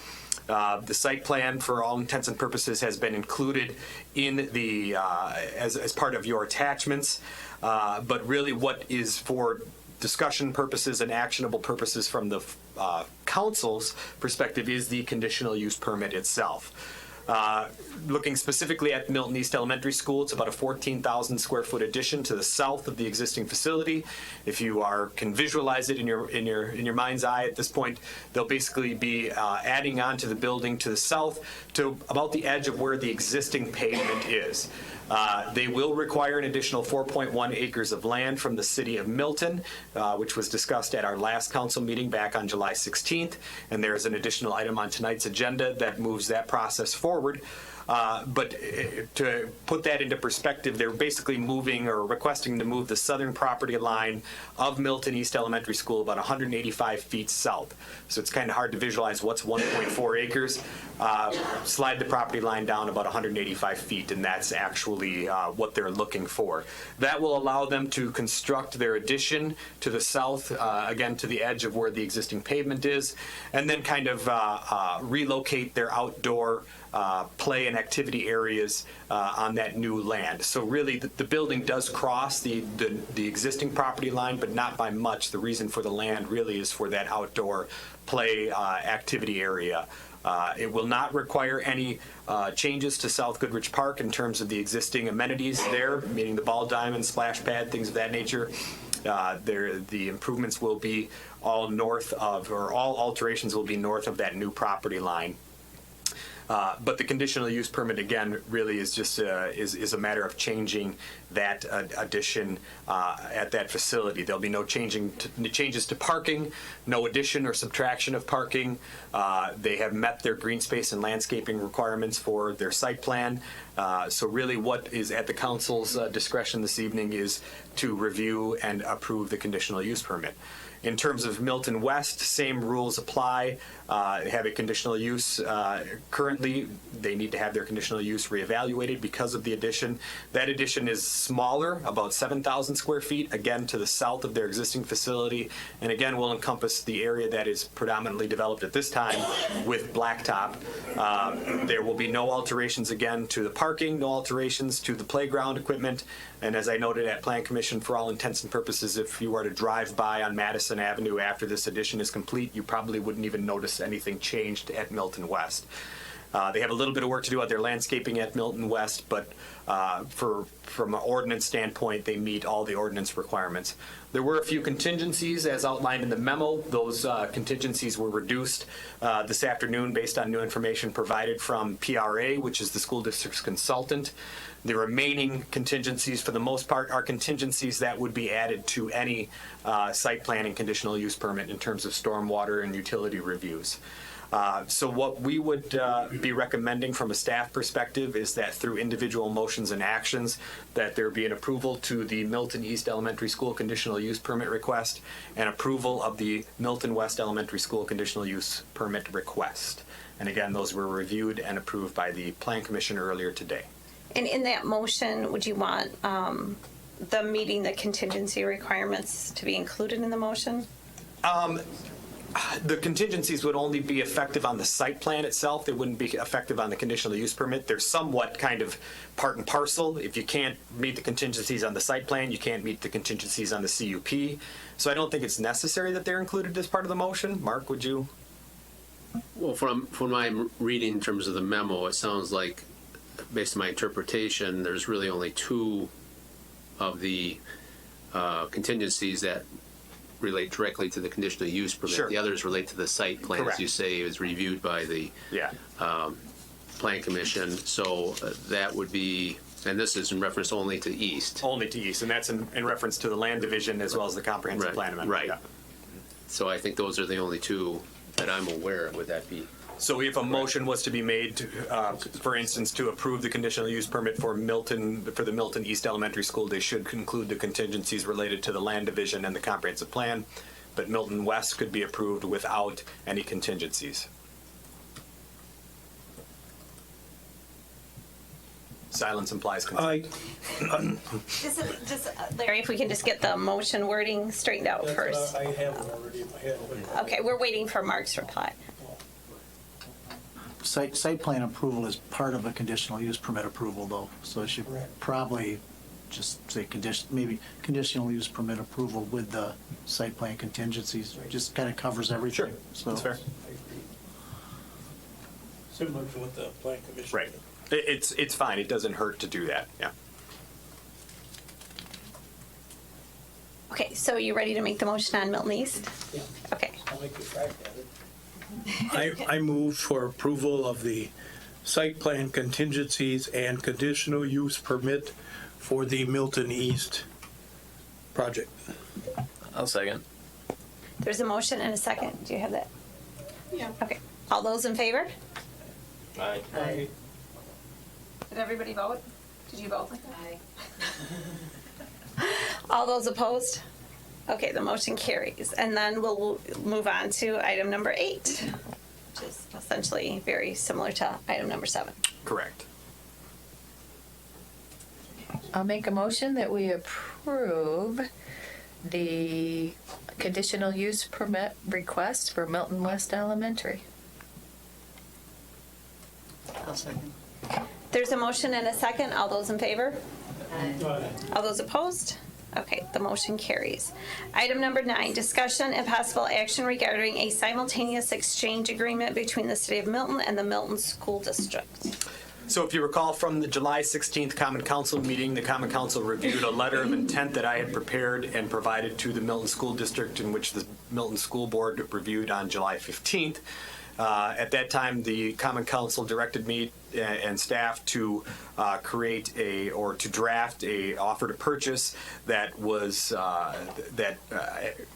The site plan, for all intents and purposes, has been included in the as part of your attachments. But really, what is for discussion purposes and actionable purposes from the council's perspective is the conditional use permit itself. Looking specifically at Milton East Elementary School, it's about a 14,000 square foot addition to the south of the existing facility. If you can visualize it in your mind's eye at this point, they'll basically be adding on to the building to the south to about the edge of where the existing pavement is. They will require an additional 4.1 acres of land from the city of Milton, which was discussed at our last council meeting back on July 16th. And there's an additional item on tonight's agenda that moves that process forward. But to put that into perspective, they're basically moving or requesting to move the southern property line of Milton East Elementary School about 185 feet south. So it's kind of hard to visualize what's 1.4 acres. Slide the property line down about 185 feet, and that's actually what they're looking for. That will allow them to construct their addition to the south, again, to the edge of where the existing pavement is, and then kind of relocate their outdoor play and activity areas on that new land. So really, the building does cross the existing property line, but not by much. The reason for the land really is for that outdoor play activity area. It will not require any changes to South Goodrich Park in terms of the existing amenities there, meaning the ball diamond, splash pad, things of that nature. The improvements will be all north of, or all alterations will be north of that new property line. But the conditional use permit, again, really is just is a matter of changing that addition at that facility. There'll be no changes to parking, no addition or subtraction of parking. They have met their green space and landscaping requirements for their site plan. So really what is at the council's discretion this evening is to review and approve the conditional use permit. In terms of Milton West, same rules apply. They have a conditional use. Currently, they need to have their conditional use reevaluated because of the addition. That addition is smaller, about 7,000 square feet, again, to the south of their existing facility, and again, will encompass the area that is predominantly developed at this time with blacktop. There will be no alterations, again, to the parking, no alterations to the playground equipment, and as I noted at Plan Commission, for all intents and purposes, if you were to drive by on Madison Avenue after this addition is complete, you probably wouldn't even notice anything changed at Milton West. They have a little bit of work to do at their landscaping at Milton West, but from an ordinance standpoint, they meet all the ordinance requirements. There were a few contingencies as outlined in the memo. Those contingencies were reduced this afternoon based on new information provided from PRA, which is the school district's consultant. The remaining contingencies, for the most part, are contingencies that would be added to any site plan and conditional use permit in terms of stormwater and utility reviews. So what we would be recommending from a staff perspective is that through individual motions and actions, that there be an approval to the Milton East Elementary School conditional use permit request and approval of the Milton West Elementary School conditional use permit request. And again, those were reviewed and approved by the Plan Commission earlier today. And in that motion, would you want the meeting the contingency requirements to be included in the motion? The contingencies would only be effective on the site plan itself. They wouldn't be effective on the conditional use permit. They're somewhat kind of part and parcel. If you can't meet the contingencies on the site plan, you can't meet the contingencies on the CUP. So I don't think it's necessary that they're included as part of the motion. Mark, would you? Well, from my reading in terms of the memo, it sounds like, based on my interpretation, there's really only two of the contingencies that relate directly to the conditional use permit. Sure. The others relate to the site plan, Correct. as you say, is reviewed by the Plan Commission. So that would be, and this is in reference only to east. Only to east, and that's in reference to the land division as well as the comprehensive plan amendment. Right. Yeah. So I think those are the only two that I'm aware of. Would that be? So if a motion was to be made, for instance, to approve the conditional use permit for the Milton East Elementary School, they should include the contingencies related to the land division and the comprehensive plan, but Milton West could be approved without any contingencies. Silence implies consent. Larry, if we can just get the motion wording straightened out first. I have it already in my head. Okay, we're waiting for Mark's reply. Site plan approval is part of a conditional use permit approval, though, so it should probably just say maybe conditional use permit approval with the site plan contingencies. Just kind of covers everything. Sure, So that's fair. Similar to what the Plan Commission. Right. It's fine. It doesn't hurt to do that. Yeah. Okay, so you ready to make the motion on Milton East? Yeah. Okay. I'll make a crack at it. I move for approval of the site plan contingencies and conditional use permit for the Milton East project. I'll second. There's a motion and a second. Do you have that? Yeah. Okay. All those in favor? Aye. Did everybody vote? Did you vote? Aye. All those opposed? Okay, the motion carries. And then we'll move on to item number 8, which is essentially very similar to item number 7. Correct. I'll make a motion that we approve the conditional use permit request for Milton West Elementary. I'll second. There's a motion and a second. All those in favor? Aye. All those opposed? Okay, the motion carries. Item number 9, discussion and possible action regarding a simultaneous exchange agreement between the City of Milton and the Milton School District. So if you recall from the July 16th Common Council meeting, the Common Council reviewed a letter of intent that I had prepared and provided to the Milton School District, in which the Milton School Board reviewed on July 15th. At that time, the Common Council directed me and staff to draft a offer to purchase that was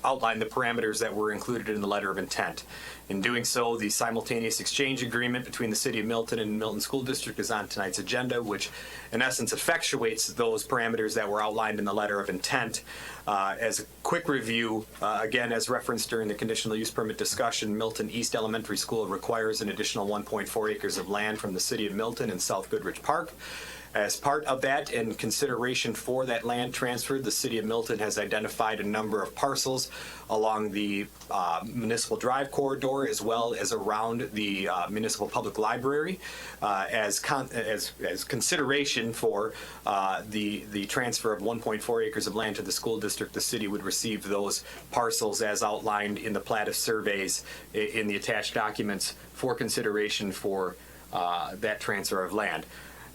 outlined the parameters that were included in the letter of intent. In doing so, the simultaneous exchange agreement between the City of Milton and Milton School District is on tonight's agenda, which in essence effectuates those parameters that were outlined in the letter of intent. As a quick review, again, as referenced during the conditional use permit discussion, Milton East Elementary School requires an additional 1.4 acres of land from the City of Milton and South Goodrich Park. As part of that, in consideration for that land transfer, the City of Milton has identified a number of parcels along the Municipal Drive corridor as well as around the Municipal Public Library as consideration for the transfer of 1.4 acres of land to the school district. The city would receive those parcels as outlined in the plat of surveys in the attached documents for consideration for that transfer of land.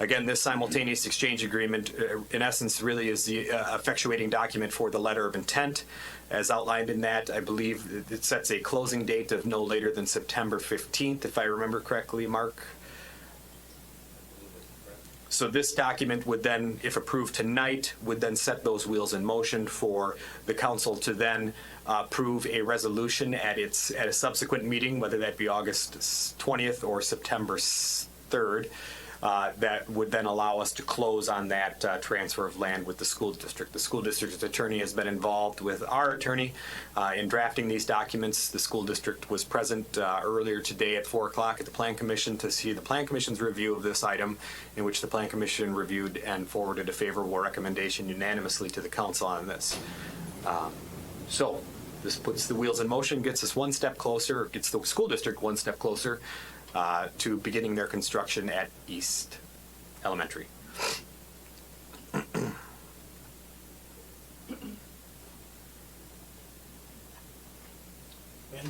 Again, this simultaneous exchange agreement, in essence, really is the effectuating document for the letter of intent. As outlined in that, I believe it sets a closing date of no later than September 15th, if I remember correctly, Mark. So this document would then, if approved tonight, would then set those wheels in motion for the council to then approve a resolution at a subsequent meeting, whether that be August 20th or September 3rd. That would then allow us to close on that transfer of land with the school district. The school district's attorney has been involved with our attorney in drafting these documents. The school district was present earlier today at 4 o'clock at the Plan Commission to see the Plan Commission's review of this item, in which the Plan Commission reviewed and forwarded a favorable recommendation unanimously to the council on this. So this puts the wheels in motion, gets us one step closer, gets the school district one step closer to beginning their construction at East Elementary. And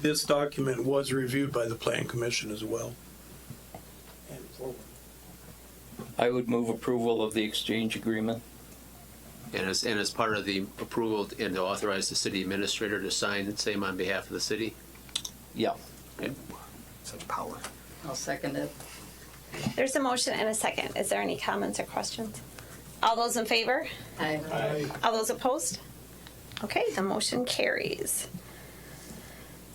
this document was reviewed by the Plan Commission as well. I would move approval of the exchange agreement. And as part of the approval and to authorize the city administrator to sign the same on behalf of the city? Yeah. Okay. Such power. I'll second it. There's a motion and a second. Is there any comments or questions? All those in favor? Aye. All those opposed? Okay, the motion carries.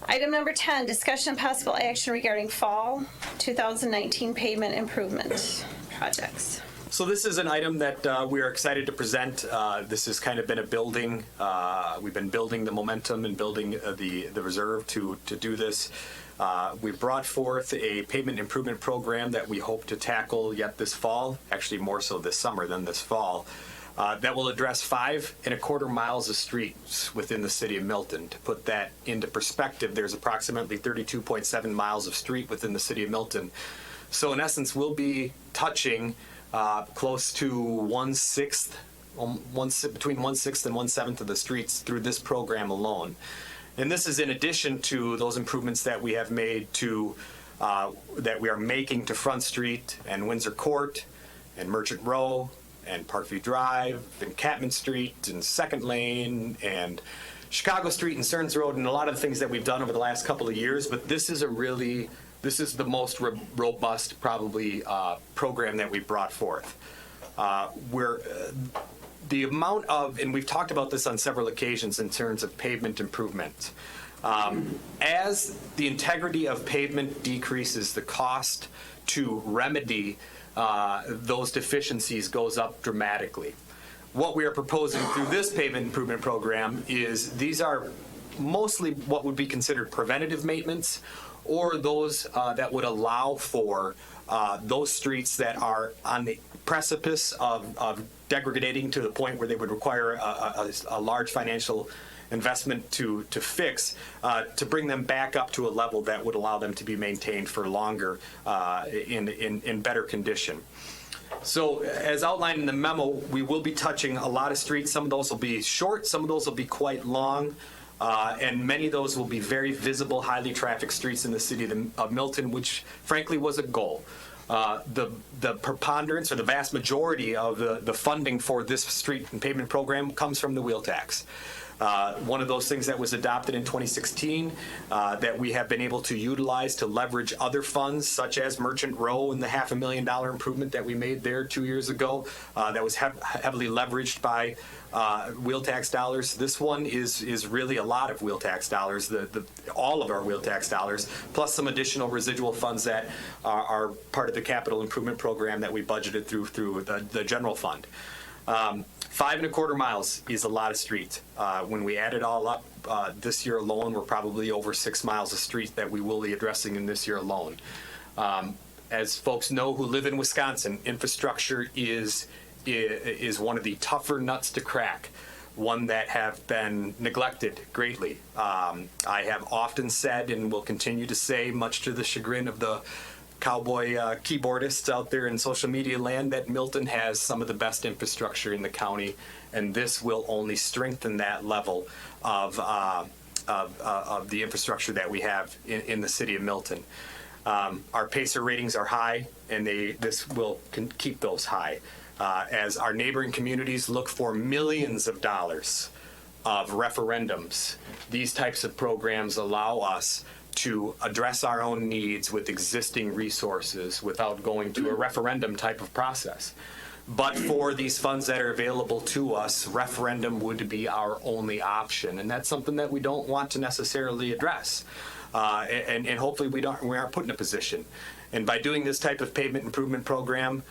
Item number 10, discussion and possible action regarding fall 2019 pavement improvement projects. So this is an item that we are excited to present. This has kind of been a building. We've been building the momentum and building the reserve to do this. We brought forth a pavement improvement program that we hope to tackle yet this fall, actually more so this summer than this fall, that will address 5.25 miles of streets within the city of Milton. To put that into perspective, there's approximately 32.7 miles of street within the city of Milton. So in essence, we'll be touching close to between 1/6 and 1/7 of the streets through this program alone. And this is in addition to those improvements that we have made to, that we are making to Front Street and Windsor Court and Merchant Row and Parkview Drive and Catman Street and Second Lane and Chicago Street and Stearns Road and a lot of the things that we've done over the last couple of years. But this is the most robust, probably, program that we've brought forth. The amount of, and we've talked about this on several occasions in terms of pavement improvement. As the integrity of pavement decreases, the cost to remedy those deficiencies goes up dramatically. What we are proposing through this pavement improvement program is these are mostly what would be considered preventative maintenance, or those that would allow for those streets that are on the precipice of degrading to the point where they would require a large financial investment to fix, to bring them back up to a level that would allow them to be maintained for longer in better condition. So as outlined in the memo, we will be touching a lot of streets. Some of those will be short, some of those will be quite long. And many of those will be very visible, highly trafficked streets in the city of Milton, which frankly was a goal. The preponderance or the vast majority of the funding for this street and pavement program comes from the wheel tax. One of those things that was adopted in 2016 that we have been able to utilize to leverage other funds, such as Merchant Row and the $500,000 improvement that we made there 2 years ago, that was heavily leveraged by wheel tax dollars. This one is really a lot of wheel tax dollars, all of our wheel tax dollars, plus some additional residual funds that are part of the capital improvement program that we budgeted through the general fund. 5.25 miles is a lot of street. When we add it all up, this year alone, we're probably over 6 miles of street that we will be addressing in this year alone. As folks know who live in Wisconsin, infrastructure is one of the tougher nuts to crack, one that have been neglected greatly. I have often said and will continue to say, much to the chagrin of the cowboy keyboardists out there in social media land, that Milton has some of the best infrastructure in the county, and this will only strengthen that level of the infrastructure that we have in the city of Milton. Our PACER ratings are high, and this will keep those high. As our neighboring communities look for millions of dollars of referendums, these types of programs allow us to address our own needs with existing resources without going to a referendum type of process. But for these funds that are available to us, referendum would be our only option, and that's something that we don't want to necessarily address. And hopefully we aren't put in a position. And by doing this type of pavement improvement program,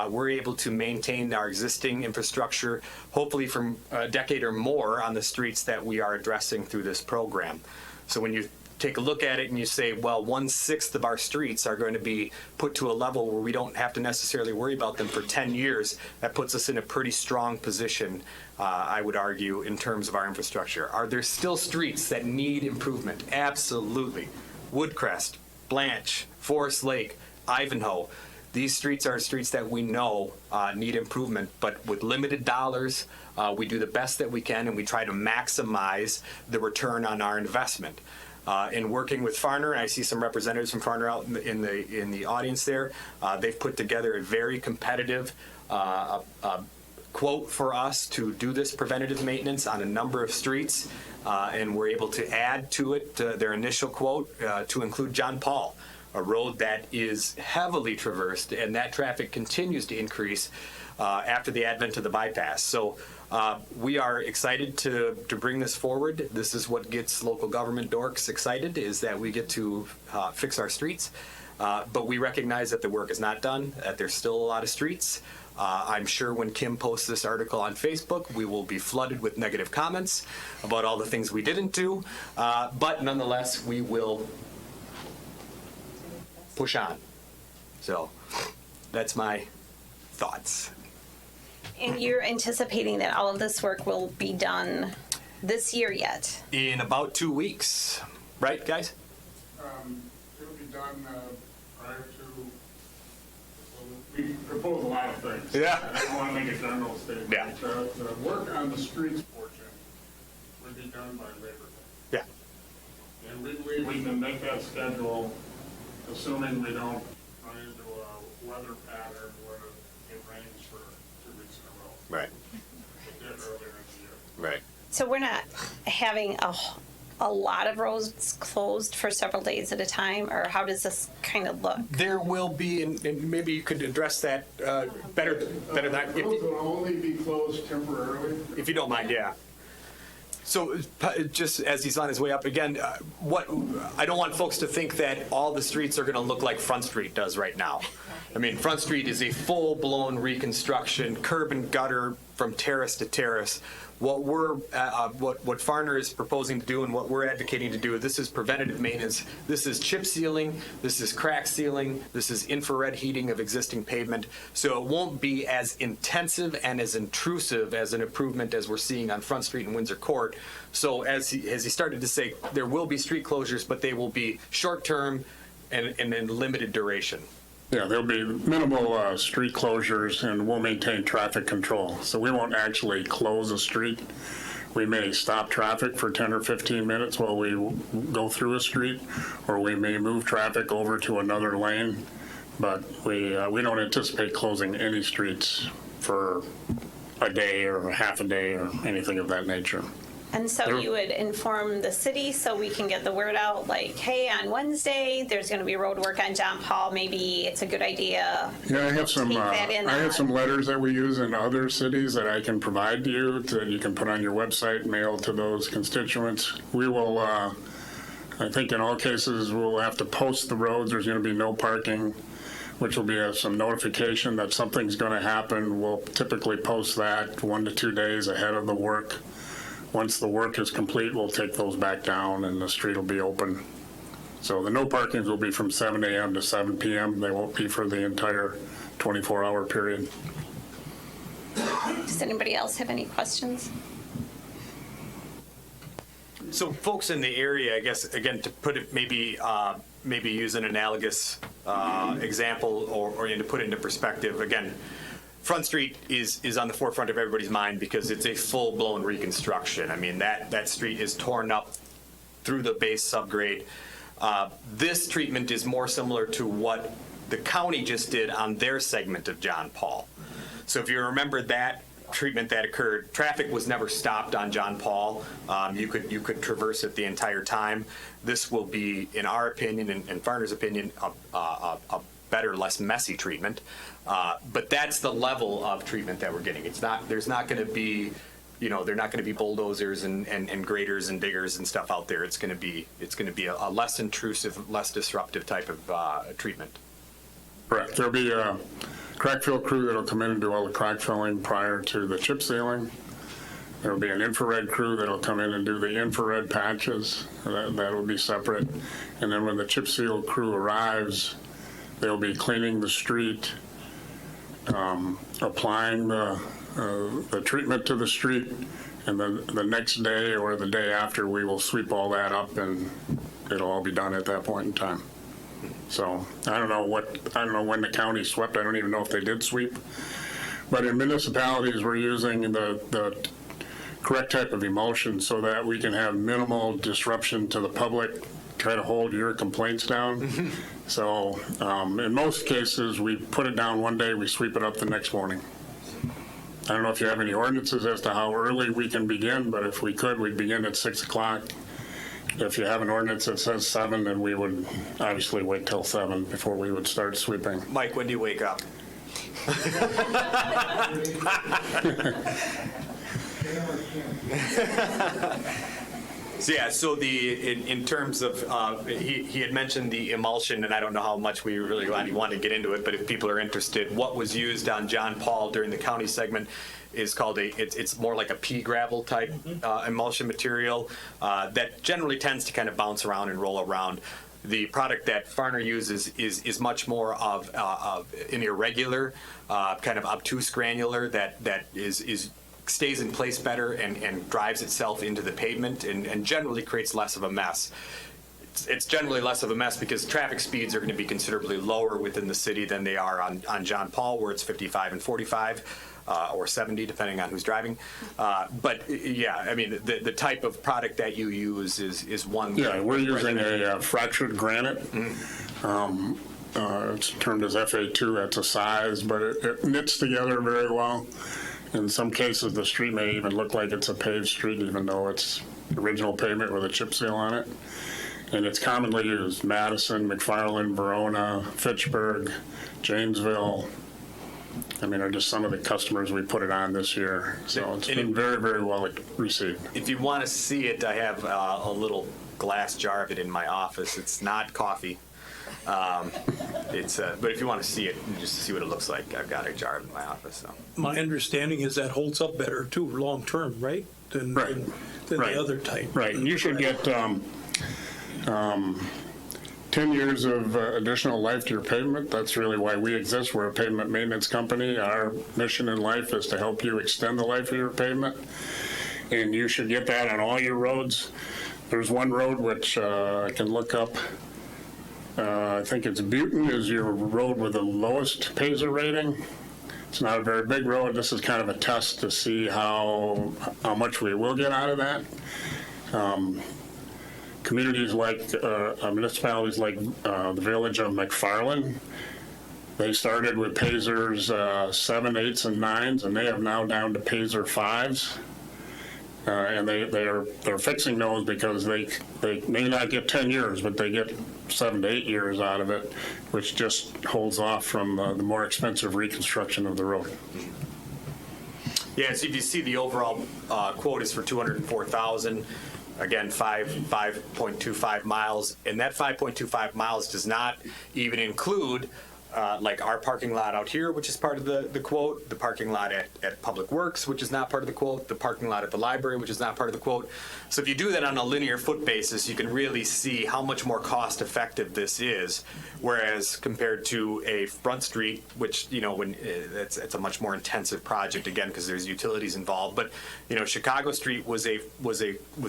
we're able to maintain our existing infrastructure, hopefully for a decade or more, on the streets that we are addressing through this program. So when you take a look at it and you say, well, 1/6 of our streets are going to be put to a level where we don't have to necessarily worry about them for 10 years, that puts us in a pretty strong position, I would argue, in terms of our infrastructure. Are there still streets that need improvement? Absolutely. Woodcrest, Blanche, Forest Lake, Ivanhoe. These streets are streets that we know need improvement, but with limited dollars, we do the best that we can, and we try to maximize the return on our investment. In working with Farner, and I see some representatives from Farner out in the audience there, they've put together a very competitive quote for us to do this preventative maintenance on a number of streets, and we're able to add to it their initial quote to include John Paul, a road that is heavily traversed, and that traffic continues to increase after the advent of the bypass. So we are excited to bring this forward. This is what gets local government dorks excited, is that we get to fix our streets. But we recognize that the work is not done, that there's still a lot of streets. I'm sure when Kim posts this article on Facebook, we will be flooded with negative comments about all the things we didn't do. But nonetheless, we will push on. So that's my thoughts. And you're anticipating that all of this work will be done this year yet? In about 2 weeks. Right, guys? It'll be done prior to, we propose a lot of things. Yeah. I don't want to make a general statement. Yeah. The work on the streets portion would be done by Labor Day. Yeah. And we believe we can make that schedule, assuming we don't run into a weather pattern where it rains for 2 weeks in a row. Right. It did earlier in the year. Right. So we're not having a lot of roads closed for several days at a time, or how does this kind of look? There will be, and maybe you could address that better than I. Roads will only be closed temporarily. If you don't mind, yeah. So just as he's on his way up again, I don't want folks to think that all the streets are going to look like Front Street does right now. I mean, Front Street is a full-blown reconstruction, curb and gutter from terrace to terrace. What Farner is proposing to do and what we're advocating to do, this is preventative maintenance. This is chip sealing, this is crack sealing, this is infrared heating of existing pavement. So it won't be as intensive and as intrusive as an improvement as we're seeing on Front Street and Windsor Court. So as he started to say, there will be street closures, but they will be short-term and in limited duration. Yeah, there'll be minimal street closures, and we'll maintain traffic control. So we won't actually close a street. We may stop traffic for 10 or 15 minutes while we go through a street, or we may move traffic over to another lane. But we don't anticipate closing any streets for a day or half a day or anything of that nature. And so you would inform the city so we can get the word out, like, hey, on Wednesday, there's going to be road work on John Paul. Maybe it's a good idea. Yeah, I have some, Take that in I have on- some letters that we use in other cities that I can provide to you, that you can put on your website, mail to those constituents. We will, I think in all cases, we'll have to post the roads. There's going to be no parking, which will be some notification that something's going to happen. We'll typically post that 1 to 2 days ahead of the work. Once the work is complete, we'll take those back down and the street will be open. So the no parkings will be from 7 a.m. to 7 p.m. They won't be for the entire 24-hour period. Does anybody else have any questions? So folks in the area, I guess, again, to put it, maybe use an analogous example or to put it into perspective, again, Front Street is on the forefront of everybody's mind because it's a full-blown reconstruction. I mean, that street is torn up through the base subgrade. This treatment is more similar to what the county just did on their segment of John Paul. So if you remember that treatment that occurred, traffic was never stopped on John Paul. You could traverse it the entire time. This will be, in our opinion, and Farner's opinion, a better, less messy treatment. But that's the level of treatment that we're getting. There's not going to be, they're not going to be bulldozers and graders and diggers and stuff out there. It's going to be a less intrusive, less disruptive type of treatment. Correct. There'll be a crack fill crew that'll come in and do all the crack filling prior to the chip sealing. There'll be an infrared crew that'll come in and do the infrared patches. That will be separate. And then when the chip seal crew arrives, they'll be cleaning the street, applying the treatment to the street, and then the next day or the day after, we will sweep all that up, and it'll all be done at that point in time. So I don't know when the county swept. I don't even know if they did sweep. But in municipalities, we're using the correct type of emulsion so that we can have minimal disruption to the public, try to hold your complaints down. So in most cases, we put it down one day, we sweep it up the next morning. I don't know if you have any ordinances as to how early we can begin, but if we could, we'd begin at 6 o'clock. If you have an ordinance that says 7, then we would obviously wait till 7 before we would start sweeping. Mike, when do you wake up? So yeah, so in terms of, he had mentioned the emulsion, and I don't know how much we really want to get into it, but if people are interested, what was used on John Paul during the county segment is called it's more like a pea gravel type emulsion material that generally tends to kind of bounce around and roll around. The product that Farner uses is much more of an irregular, kind of obtuse granular that stays in place better and drives itself into the pavement and generally creates less of a mess. It's generally less of a mess because traffic speeds are going to be considerably lower within the city than they are on John Paul, where it's 55 and 45. Or 70, depending on who's driving. But yeah, I mean, the type of product that you use is one. Yeah, we're using a fractured granite. It's termed as FA2. That's a size, but it knits together very well. In some cases, the street may even look like it's a paved street, even though it's original pavement with a chip seal on it. And it's commonly used. Madison, McFarland, Verona, Fitchburg, Janesville. I mean, are just some of the customers we put it on this year. So it's been very, very well received. If you want to see it, I have a little glass jar of it in my office. It's not coffee. But if you want to see it, just to see what it looks like, I've got a jar in my office. So. My understanding is that holds up better too, long term, right? Than the other type. Right. And you should get 10 years of additional life to your pavement. That's really why we exist. We're a pavement maintenance company. Our mission in life is to help you extend the life of your pavement. And you should get that on all your roads. There's one road which I can look up. I think it's Milton is your road with the lowest PASER rating. It's not a very big road. This is kind of a test to see how much we will get out of that. Communities like municipalities like the village of McFarland, they started with PASERs 7, 8s, and 9s, and they have now down to PASER 5s. And they're fixing those because they may not get 10 years, but they get 7 to 8 years out of it, which just holds off from the more expensive reconstruction of the road. Yeah, so if you see the overall quote is for $204,000. Again, 5.25 miles, and that 5.25 miles does not even include like our parking lot out here, which is part of the quote, the parking lot at Public Works, which is not part of the quote, the parking lot at the library, which is not part of the quote. So if you do that on a linear foot basis, you can really see how much more cost effective this is, whereas compared to a front street, which, you know, when it's a much more intensive project, again, because there's utilities involved. But, you know, Chicago Street was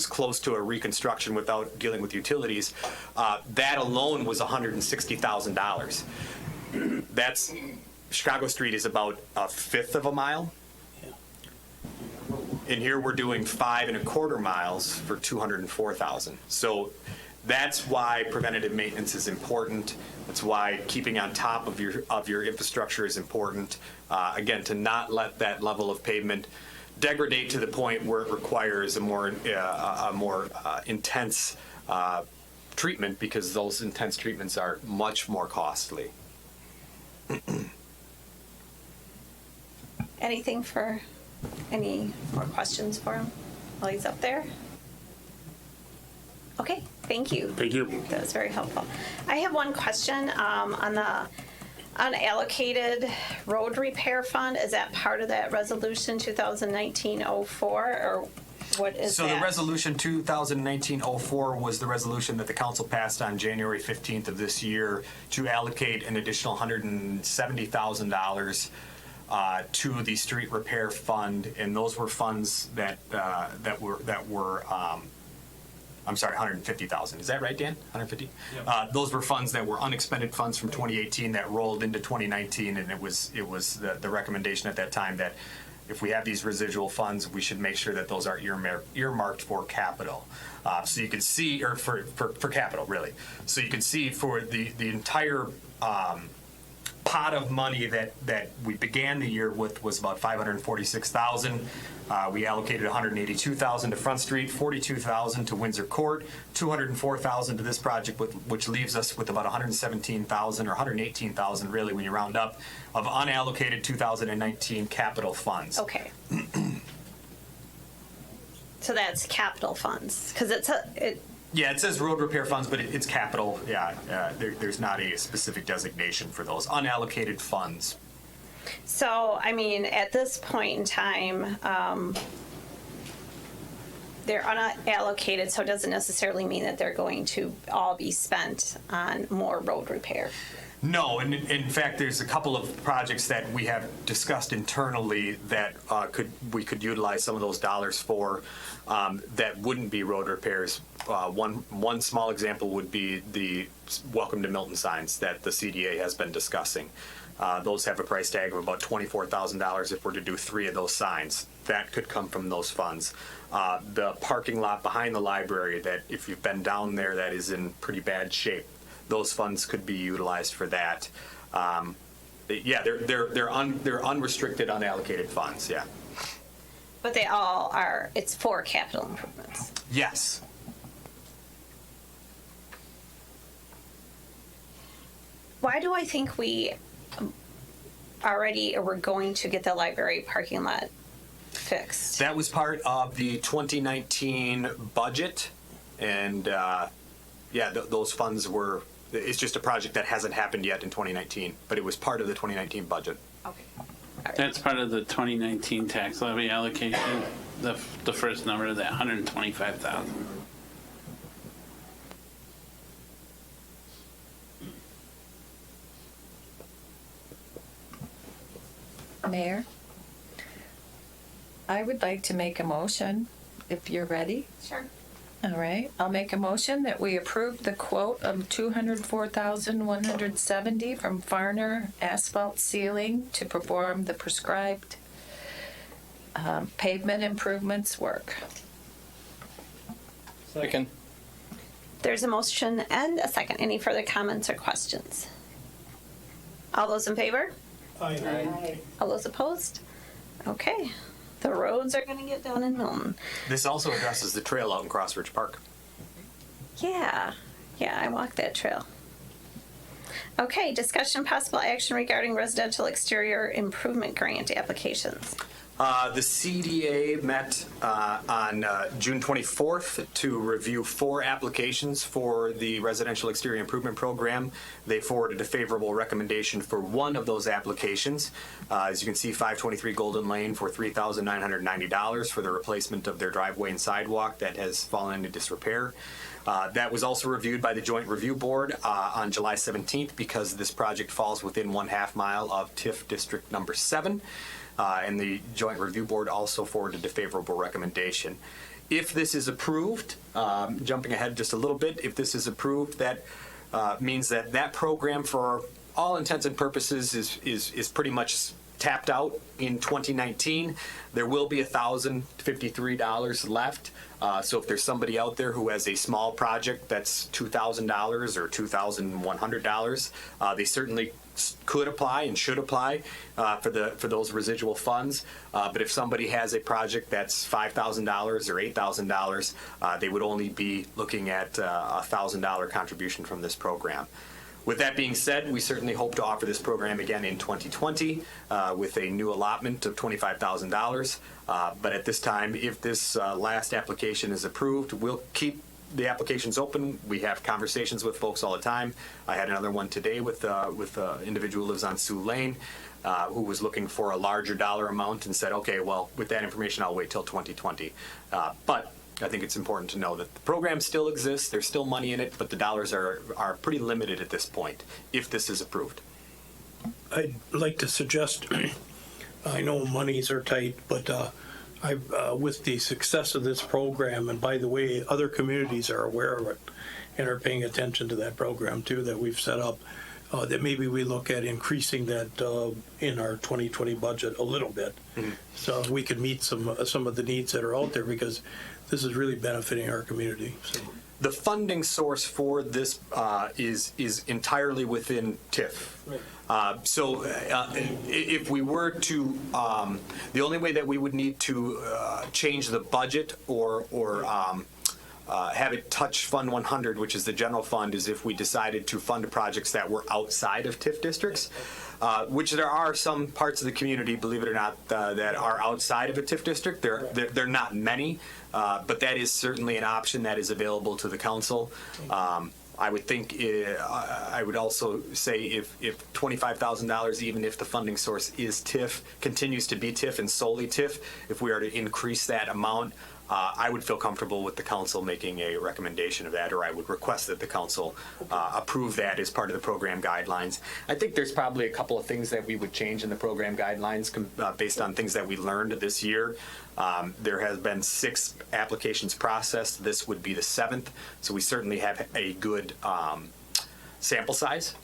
close to a reconstruction without dealing with utilities. That alone was $160,000. That's Chicago Street is about a fifth of a mile. And here we're doing 5.25 miles for $204,000. So that's why preventative maintenance is important. That's why keeping on top of your infrastructure is important. Again, to not let that level of pavement degrade to the point where it requires a more intense treatment, because those intense treatments are much more costly. Any more questions for him while he's up there? Okay, thank you. Thank you. That was very helpful. I have one question on the unallocated road repair fund. Is that part of that resolution 2019-04, or what is that? So the resolution 2019-04 was the resolution that the council passed on January 15th of this year to allocate an additional $170,000 to the street repair fund, and those were funds that were I'm sorry, 150,000. Is that right, Dan? 150? Yep. Those were funds that were unexpended funds from 2018 that rolled into 2019, and it was the recommendation at that time that if we have these residual funds, we should make sure that those are earmarked for capital. So you can see, or for capital, really. So you can see for the entire pot of money that we began the year with was about $546,000. We allocated $182,000 to Front Street, $42,000 to Windsor Court, $204,000 to this project, which leaves us with about $117,000 or $118,000, really, when you round up, of unallocated 2019 capital funds. Okay. So that's capital funds, because Yeah, it says road repair funds, but it's capital. Yeah, there's not a specific designation for those unallocated funds. So, I mean, at this point in time, they're unallocated, so it doesn't necessarily mean that they're going to all be spent on more road repair. No, and in fact, there's a couple of projects that we have discussed internally that we could utilize some of those dollars for that wouldn't be road repairs. One small example would be the Welcome to Milton signs that the CDA has been discussing. Those have a price tag of about $24,000 if we're to do 3 of those signs. That could come from those funds. The parking lot behind the library, that if you've been down there, that is in pretty bad shape. Those funds could be utilized for that. Yeah, they're unrestricted, unallocated funds. Yeah. But they all are. It's for capital improvements. Yes. Why do I think we're going to get the library parking lot fixed? That was part of the 2019 budget, and yeah, those funds were. It's just a project that hasn't happened yet in 2019, but it was part of the 2019 budget. Okay. That's part of the 2019 tax levy allocation, the first number of that, 125,000. Mayor, I would like to make a motion, if you're ready. Sure. All right, I'll make a motion that we approve the quote of $204,170 from Farner Asphalt Sealing to perform the prescribed pavement improvements work. Second. There's a motion and a second. Any further comments or questions? All those in favor? Aye. All those opposed? Okay. The roads are gonna get done in Milton. This also addresses the trail out in Crossridge Park. Yeah, I walked that trail. Okay, discussion possible action regarding residential exterior improvement grant applications. The CDA met on June 24th to review 4 applications for the Residential Exterior Improvement Program. They forwarded a favorable recommendation for one of those applications. As you can see, 523 Golden Lane for $3,990 for the replacement of their driveway and sidewalk that has fallen into disrepair. That was also reviewed by the Joint Review Board on July 17th because this project falls within 1/2 mile of TIF District Number 7. And the Joint Review Board also forwarded a favorable recommendation. If this is approved, jumping ahead just a little bit, if this is approved, that means that that program, for all intents and purposes, is pretty much tapped out in 2019. There will be $1,053 left. So if there's somebody out there who has a small project that's $2,000 or $2,100, they certainly could apply and should apply for those residual funds. But if somebody has a project that's $5,000 or $8,000, they would only be looking at a $1,000 contribution from this program. With that being said, we certainly hope to offer this program again in 2020 with a new allotment of $25,000. But at this time, if this last application is approved, we'll keep the applications open. We have conversations with folks all the time. I had another one today with an individual who lives on Sioux Lane who was looking for a larger dollar amount and said, okay, well, with that information, I'll wait till 2020. But I think it's important to know that the program still exists, there's still money in it, but the dollars are pretty limited at this point, if this is approved. I'd like to suggest, I know monies are tight, but with the success of this program, and by the way, other communities are aware of it and are paying attention to that program too that we've set up, that maybe we look at increasing that in our 2020 budget a little bit. Mm-hmm. So we could meet some of the needs that are out there, because this is really benefiting our community. So. The funding source for this is entirely within TIF. Right. So if we were to, the only way that we would need to change the budget or have it touch Fund 100, which is the general fund, is if we decided to fund projects that were outside of TIF districts. Which there are some parts of the community, believe it or not, that are outside of a TIF district. They're not many, but that is certainly an option that is available to the council. I would think, I would also say if $25,000, even if the funding source is TIF, continues to be TIF and solely TIF, if we are to increase that amount, I would feel comfortable with the council making a recommendation of that, or I would request that the council approve that as part of the program guidelines. I think there's probably a couple of things that we would change in the program guidelines based on things that we learned this year. There has been 6 applications processed. This would be the 7th, so we certainly have a good sample size.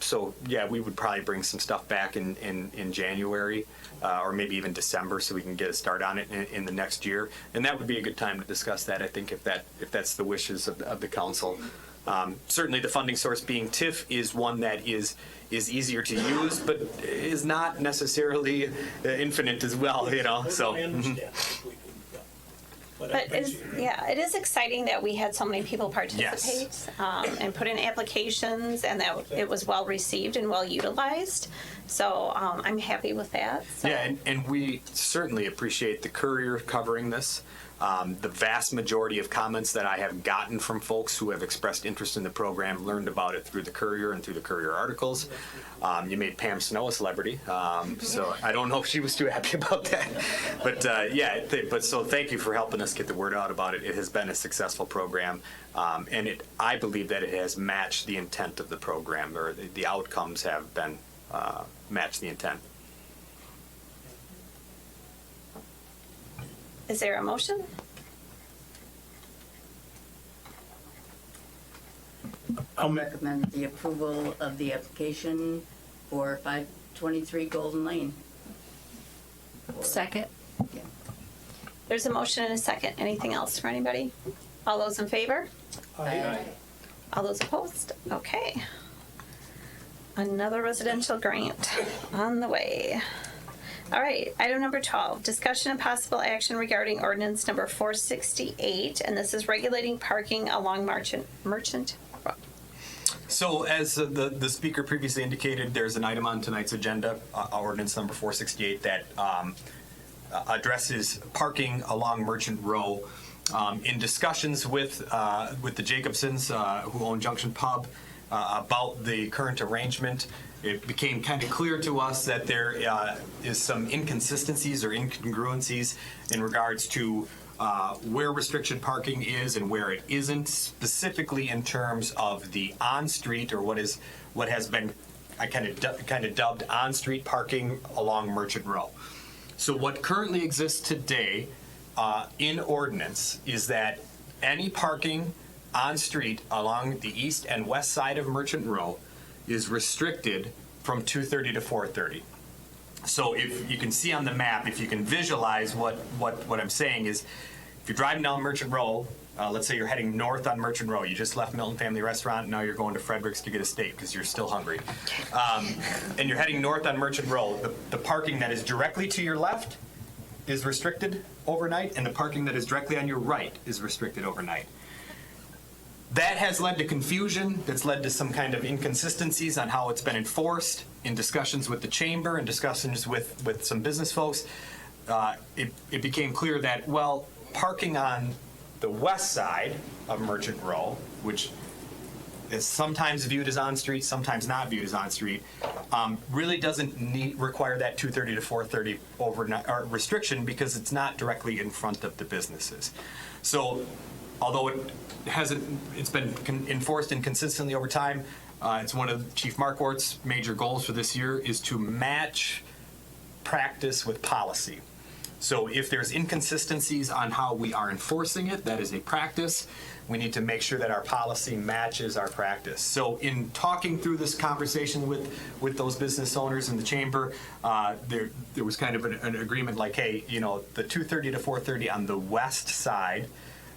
So yeah, we would probably bring some stuff back in January or maybe even December, so we can get a start on it in the next year. And that would be a good time to discuss that, I think, if that's the wishes of the council. Certainly the funding source being TIF is one that is easier to use, but is not necessarily infinite as well, you know. So. I understand. But it is exciting that we had so many people participate. Yes. And put in applications, and that it was well received and well utilized. So I'm happy with that. So. Yeah, and we certainly appreciate the Courier covering this. The vast majority of comments that I have gotten from folks who have expressed interest in the program learned about it through the Courier and through the Courier articles. You made Pam Snow a celebrity, so I don't know if she was too happy about that. But so thank you for helping us get the word out about it. It has been a successful program, and I believe that it has matched the intent of the program, or the outcomes have been matched the intent. Is there a motion? I'll recommend the approval of the application for 523 Golden Lane. Second. Yeah. There's a motion and a second. Anything else for anybody? All those in favor? Aye. All those opposed? Okay. Another residential grant on the way. All right, item number 12, discussion and possible action regarding ordinance number 468, and this is regulating parking along merchant. So as the speaker previously indicated, there's an item on tonight's agenda, ordinance number 468, that addresses parking along Merchant Row. In discussions with the Jacobsons, who own Junction Pub, about the current arrangement, it became kind of clear to us that there is some inconsistencies or incongruencies in regards to where restricted parking is and where it isn't, specifically in terms of the on-street, or what has been kind of dubbed on-street parking along Merchant Row. So what currently exists today in ordinance is that any parking on street along the east and west side of Merchant Row is restricted from 2:30 to 4:30. So if you can see on the map, if you can visualize what I'm saying is, if you're driving down Merchant Row, let's say you're heading north on Merchant Row, you just left Milton Family Restaurant, now you're going to Frederick's to get a steak because you're still hungry. And you're heading north on Merchant Row, the parking that is directly to your left is restricted overnight, and the parking that is directly on your right is restricted overnight. That has led to confusion, that's led to some kind of inconsistencies on how it's been enforced. In discussions with the chamber and discussions with some business folks, it became clear that, well, parking on the west side of Merchant Row, which is sometimes viewed as on-street, sometimes not viewed as on-street, really doesn't require that 2:30 to 4:30 overnight or restriction, because it's not directly in front of the businesses. So, although it's been enforced inconsistently over time, it's one of Chief Marquardt's major goals for this year is to match practice with policy. So if there's inconsistencies on how we are enforcing it, that is a practice. We need to make sure that our policy matches our practice. So in talking through this conversation with those business owners in the chamber, there was kind of an agreement like, hey, the 2:30 to 4:30 on the west side,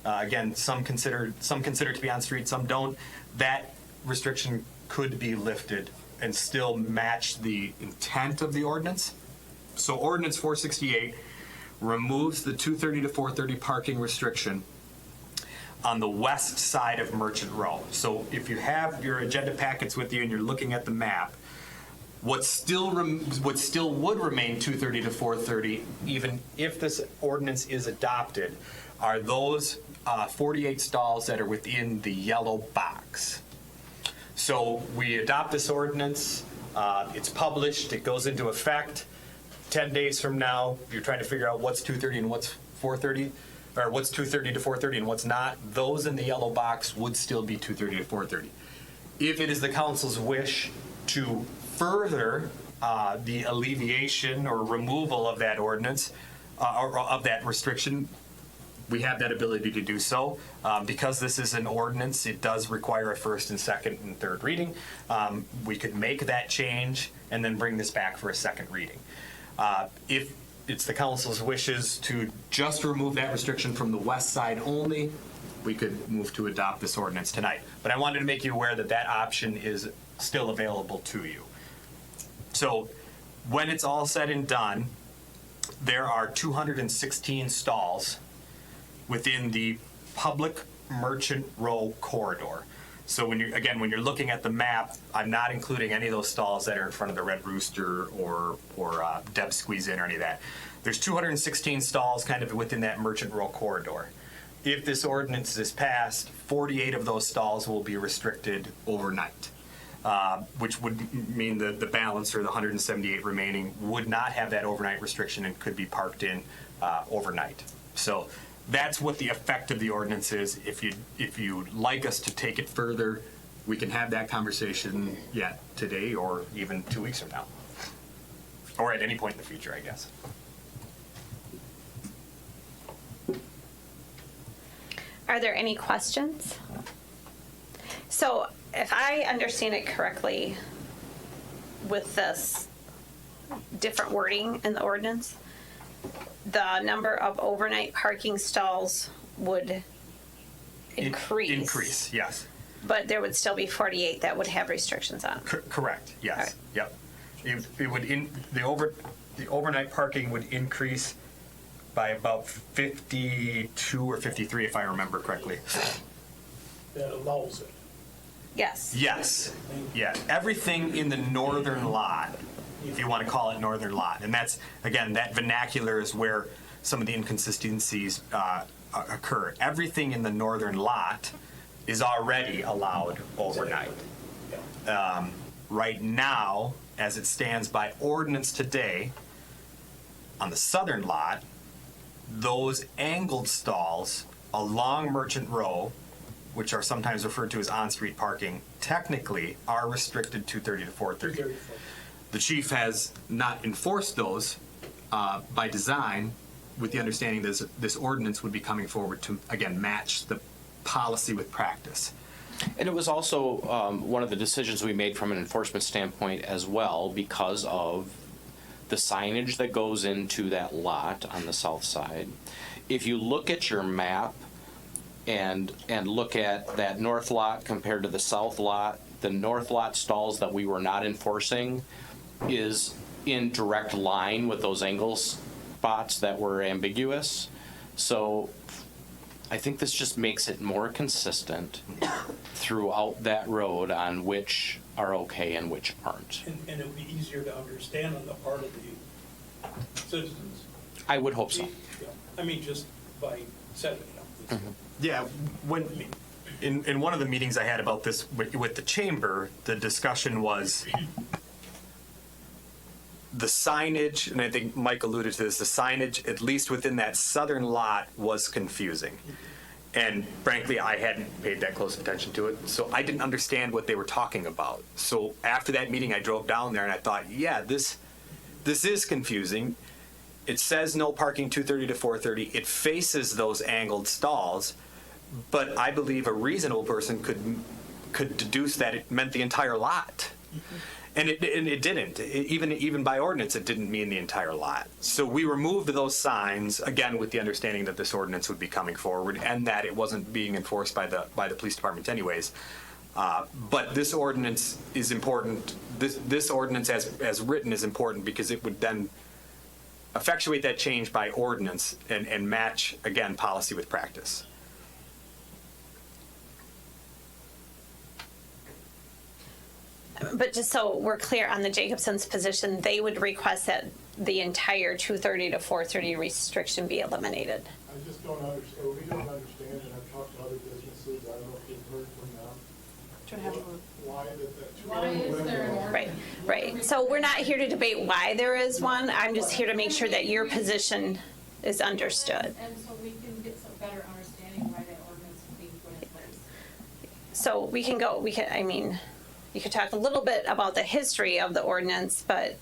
again, some consider it to be on street, some don't. That restriction could be lifted and still match the intent of the ordinance. So Ordinance 468 removes the 2:30 to 4:30 parking restriction on the west side of Merchant Row. So if you have your agenda packets with you and you're looking at the map, what still would remain 2:30 to 4:30, even if this ordinance is adopted, are those 48 stalls that are within the yellow box. So we adopt this ordinance, it's published, it goes into effect. 10 days from now, if you're trying to figure out what's 2:30 and what's 4:30, or what's 2:30 to 4:30 and what's not, those in the yellow box would still be 2:30 to 4:30. If it is the council's wish to further the alleviation or removal of that ordinance, or of that restriction, we have that ability to do so. Because this is an ordinance, it does require a first and second and third reading. We could make that change and then bring this back for a second reading. If it's the council's wishes to just remove that restriction from the west side only, we could move to adopt this ordinance tonight. But I wanted to make you aware that that option is still available to you. So when it's all said and done, there are 216 stalls within the public Merchant Row corridor. So when you're looking at the map, I'm not including any of those stalls that are in front of the Red Rooster or Deb's Squeeze In or any of that. There's 216 stalls kind of within that Merchant Row corridor. If this ordinance is passed, 48 of those stalls will be restricted overnight, which would mean the balance, or the 178 remaining, would not have that overnight restriction and could be parked in overnight. So that's what the effect of the ordinance is. If you'd like us to take it further, we can have that conversation yet today or even 2 weeks from now. Or at any point in the future, I guess. Are there any questions? So if I understand it correctly, with this different wording in the ordinance, the number of overnight parking stalls would increase. Increase, yes. But there would still be 48 that would have restrictions on. Correct, yes. Right. Yep. It would The overnight parking would increase by about 52 or 53, if I remember correctly. That allows it. Yes. Yes, yeah, everything in the northern lot, if you want to call it northern lot. And that's, again, that vernacular is where some of the inconsistencies occur. Everything in the northern lot is already allowed overnight. Right now, as it stands by ordinance today, on the southern lot, those angled stalls along Merchant Row, which are sometimes referred to as on-street parking, technically are restricted 2:30 to 4:30. The chief has not enforced those by design, with the understanding that this ordinance would be coming forward to, again, match the policy with practice. And it was also one of the decisions we made from an enforcement standpoint as well, because of the signage that goes into that lot on the south side. If you look at your map and look at that north lot compared to the south lot, the north lot stalls that we were not enforcing is in direct line with those angle spots that were ambiguous. So I think this just makes it more consistent throughout that road on which are okay and which aren't. And it would be easier to understand on the part of the citizens. I would hope so. Yeah. I mean, just by setting it up. Yeah, when in one of the meetings I had about this with the chamber, the discussion was the signage, and I think Mike alluded to this, the signage, at least within that southern lot, was confusing. And frankly, I hadn't paid that close attention to it, so I didn't understand what they were talking about. So after that meeting, I drove down there and I thought, yeah, this is confusing. It says no parking 2:30 to 4:30. It faces those angled stalls, but I believe a reasonable person could deduce that it meant the entire lot. And it didn't. Even by ordinance, it didn't mean the entire lot. So we removed those signs, again, with the understanding that this ordinance would be coming forward and that it wasn't being enforced by the police department anyways. But this ordinance is important. This ordinance as written is important because it would then effectuate that change by ordinance and match, again, policy with practice. But just so we're clear on the Jacobson's position, they would request that the entire 2:30 to 4:30 restriction be eliminated. I just don't understand, we don't understand, and I've talked to other businesses, I don't know if you've heard from them. Why is there an Right, right. So we're not here to debate why there is one. I'm just here to make sure that your position is understood. And so we can get some better understanding why that ordinance is being put in place. So I mean, you could talk a little bit about the history of the ordinance, but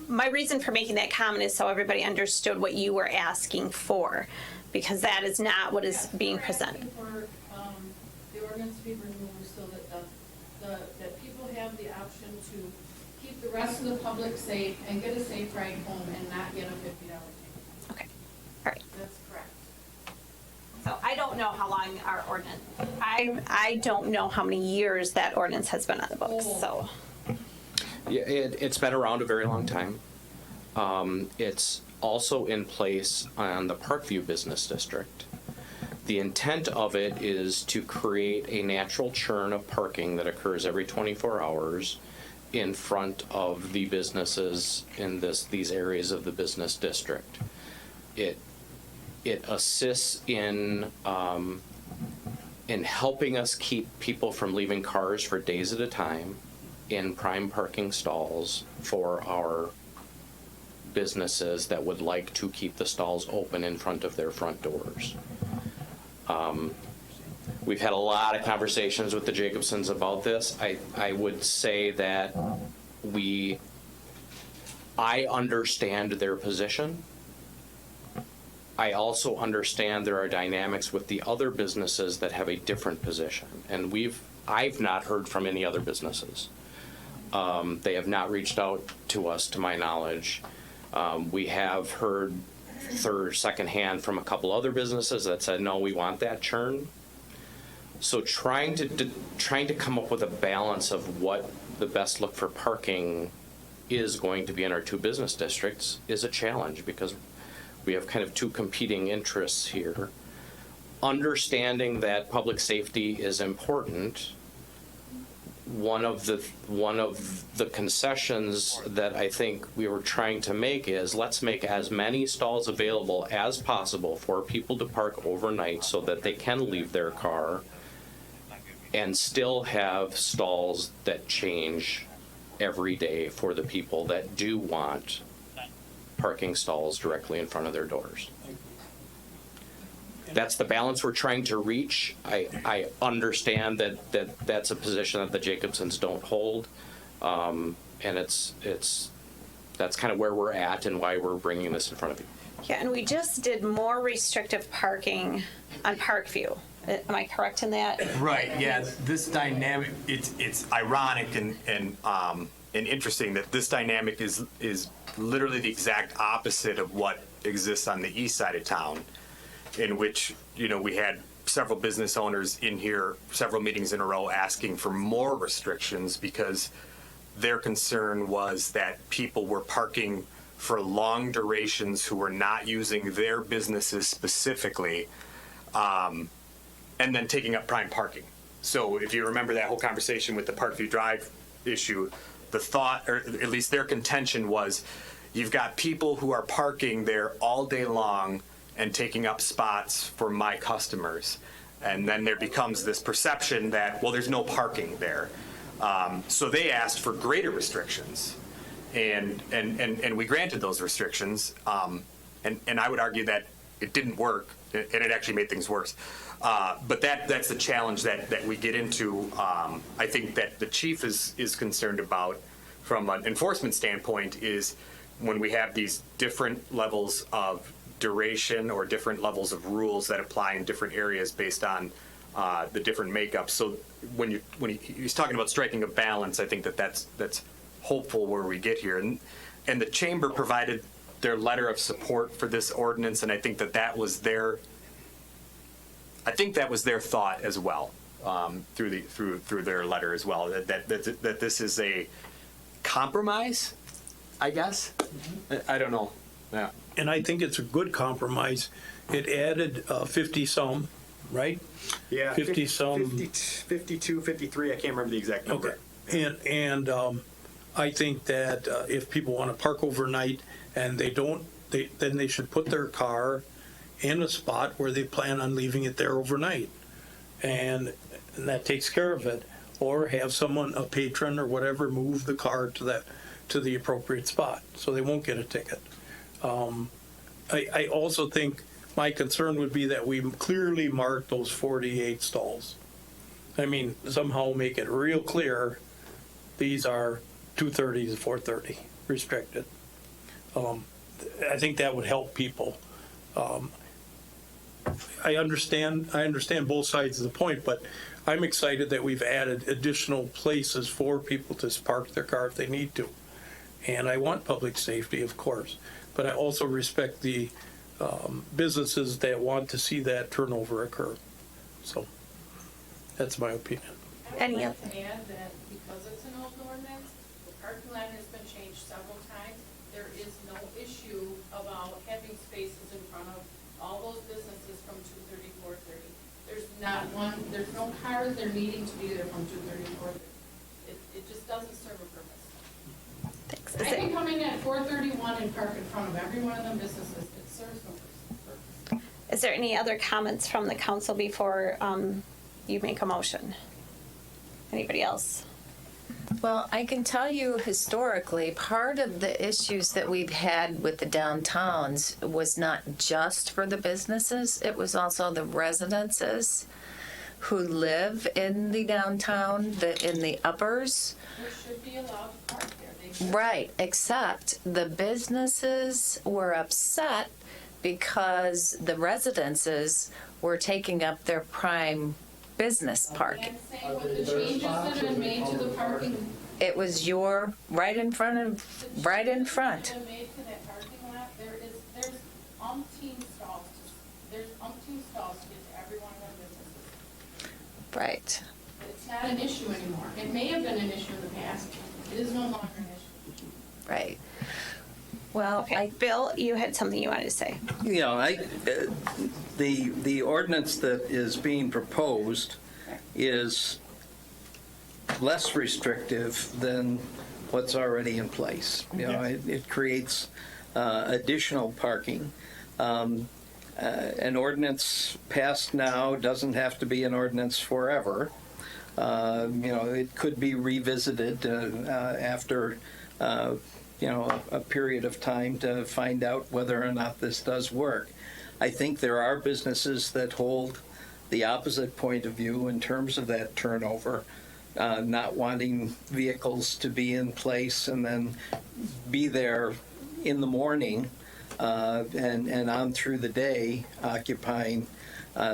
my reason for making that comment is so everybody understood what you were asking for, because that is not what is being presented. We're asking for the ordinance to be removed so that people have the option to keep the rest of the public safe and get a safe ride home and not get a $50 ticket. Okay, all right. That's correct. So I don't know how long our ordinance, I don't know how many years that ordinance has been on the books, so. Yeah, it's been around a very long time. It's also in place on the Parkview Business District. The intent of it is to create a natural churn of parking that occurs every 24 hours in front of the businesses in these areas of the business district. It assists in helping us keep people from leaving cars for days at a time in prime parking stalls for our businesses that would like to keep the stalls open in front of their front doors. We've had a lot of conversations with the Jacobsons about this. I would say that I understand their position. I also understand there are dynamics with the other businesses that have a different position, and I've not heard from any other businesses. They have not reached out to us, to my knowledge. We have heard secondhand from a couple other businesses that said, no, we want that churn. So trying to come up with a balance of what the best look for parking is going to be in our two business districts is a challenge because we have kind of two competing interests here. Understanding that public safety is important, one of the concessions that I think we were trying to make is let's make as many stalls available as possible for people to park overnight so that they can leave their car and still have stalls that change every day for the people that do want parking stalls directly in front of their doors. That's the balance we're trying to reach. I understand that's a position that the Jacobsons don't hold, and that's kind of where we're at and why we're bringing this in front of you. Yeah, and we just did more restrictive parking on Parkview. Am I correct in that? Right, yeah, this dynamic, it's ironic and interesting that this dynamic is literally the exact opposite of what exists on the east side of town, in which, we had several business owners in here, several meetings in a row asking for more restrictions because their concern was that people were parking for long durations who were not using their businesses specifically, and then taking up prime parking. So if you remember that whole conversation with the Parkview Drive issue, the thought, or at least their contention was, you've got people who are parking there all day long and taking up spots for my customers. And then there becomes this perception that, well, there's no parking there. So they asked for greater restrictions. And we granted those restrictions. And I would argue that it didn't work, and it actually made things worse. But that's the challenge that we get into. I think that the chief is concerned about from an enforcement standpoint is when we have these different levels of duration or different levels of rules that apply in different areas based on the different makeups. So when he's talking about striking a balance, I think that's hopeful where we get here. And the chamber provided their letter of support for this ordinance, and I think that was their thought as well, through their letter as well, that this is a compromise, I guess. I don't know. Yeah. And I think it's a good compromise. It added 50-some, right? Yeah, 50-some. 52, 53, I can't remember the exact number. Okay. And I think that if people want to park overnight and then they should put their car in a spot where they plan on leaving it there overnight. And that takes care of it. Or have someone, a patron or whatever, move the car to the appropriate spot so they won't get a ticket. I also think my concern would be that we clearly mark those 48 stalls. I mean, somehow make it real clear these are 2:30 to 4:30 restricted. I think that would help people. I understand both sides of the point, but I'm excited that we've added additional places for people to park their car if they need to. And I want public safety, of course, but I also respect the businesses that want to see that turnover occur. So that's my opinion. Any I'd like to add that because it's an old ordinance, the parking lot has been changed several times. There is no issue about having spaces in front of all those businesses from 2:30 to 4:30. There's no car that they're needing to be there from 2:30 to 4:30. It just doesn't serve a purpose. Thanks. I can come in at 4:31 and park in front of every one of them businesses. It serves no purpose. Is there any other comments from the council before you make a motion? Anybody else? Well, I can tell you historically, part of the issues that we've had with the downtowns was not just for the businesses, it was also the residences who live in the downtown, in the uppers. They should be allowed to park there. Right, except the businesses were upset because the residences were taking up their prime business parking. I'm saying with the changes that have been made to the parking. It was right in front. That have been made to that parking lot, there's umpteen stalls. There's umpteen stalls to get to every one of them businesses. Right. It's not an issue anymore. It may have been an issue in the past. It is no longer an issue. Right. Well, Okay, Bill, you had something you wanted to say. You know, the ordinance that is being proposed is less restrictive than what's already in place. You know, it creates additional parking. An ordinance passed now doesn't have to be an ordinance forever. You know, it could be revisited after a period of time to find out whether or not this does work. I think there are businesses that hold the opposite point of view in terms of that turnover, not wanting vehicles to be in place and then be there in the morning and on through the day occupying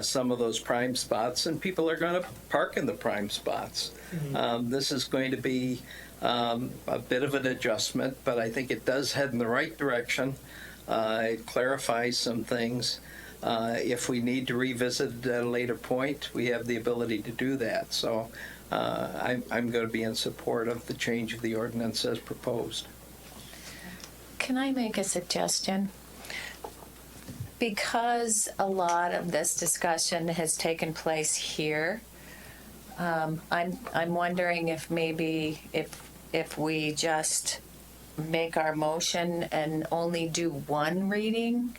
some of those prime spots, and people are going to park in the prime spots. This is going to be a bit of an adjustment, but I think it does head in the right direction. It clarifies some things. If we need to revisit it at a later point, we have the ability to do that. So I'm going to be in support of the change of the ordinance as proposed. Can I make a suggestion? Because a lot of this discussion has taken place here, I'm wondering if maybe if we just make our motion and only do one reading,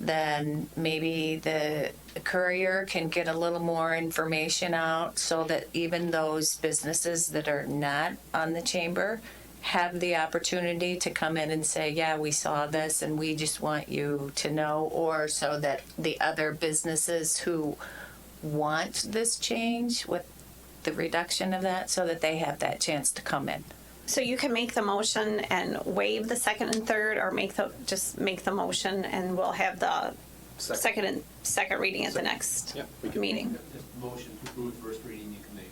then maybe the courier can get a little more information out so that even those businesses that are not on the chamber have the opportunity to come in and say, yeah, we saw this and we just want you to know, or so that the other businesses who want this change with the reduction of that, so that they have that chance to come in. So you can make the motion and waive the second and third, or just make the motion and we'll have the second reading at the next meeting. Motion to approve first reading you can make.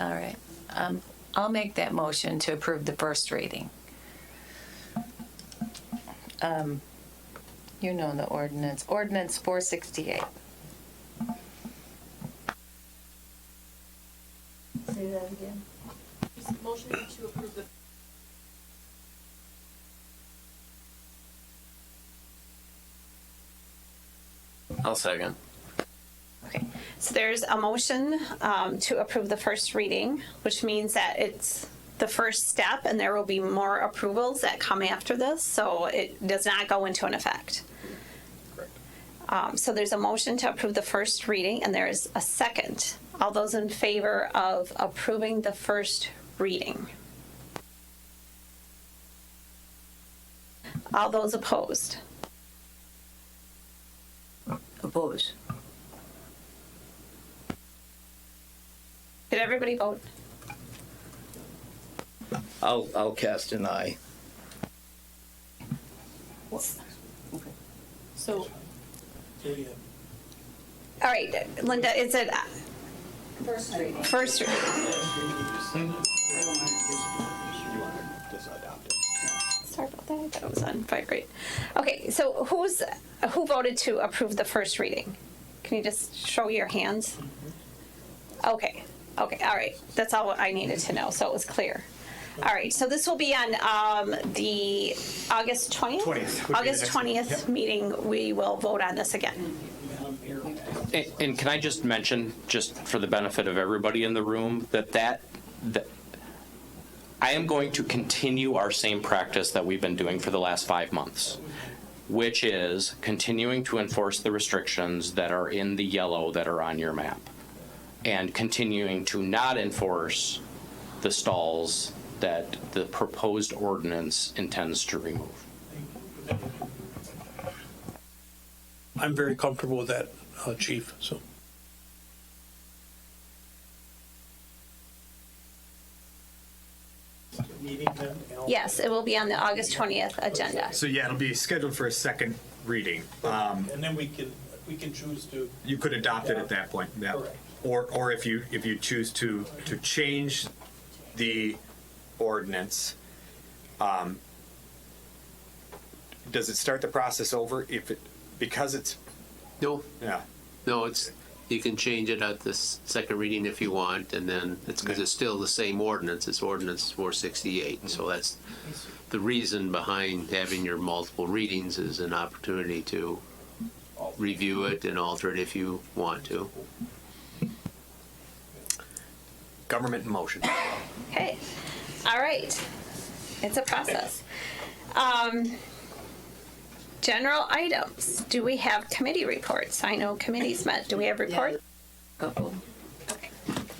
All right. I'll make that motion to approve the first reading. You know the ordinance. Ordinance 468. Say that again. Just motioning to approve the. I'll second. Okay, so there's a motion to approve the first reading, which means that it's the first step and there will be more approvals that come after this, so it does not go into an effect. So there's a motion to approve the first reading and there is a second. All those in favor of approving the first reading? All those opposed? Opposed. Did everybody vote? I'll cast an eye. So. All right, Linda, is it First reading. first? Sorry about that. I thought it was on fire. Great. Okay, so who voted to approve the first reading? Can you just show your hands? Okay. Okay. All right. That's all I needed to know. So it was clear. All right. So this will be on the August 20th. 20th. August 20th meeting. We will vote on this again. And can I just mention, just for the benefit of everybody in the room, that I am going to continue our same practice that we've been doing for the last 5 months, which is continuing to enforce the restrictions that are in the yellow that are on your map, and continuing to not enforce the stalls that the proposed ordinance intends to remove. I'm very comfortable with that, Chief, so. Yes, it will be on the August 20th agenda. So yeah, it'll be scheduled for a second reading. And then we can choose to. You could adopt it at that point. Yeah. Correct. Or if you choose to change the ordinance, does it start the process over because it's No, yeah. no, it's You can change it at the second reading if you want, and then it's because it's still the same ordinance. It's ordinance 468. So that's the reason behind having your multiple readings is an opportunity to review it and alter it if you want to. Government in motion. Okay, all right. It's a process. General items. Do we have committee reports? I know committees met. Do we have reports? Couple.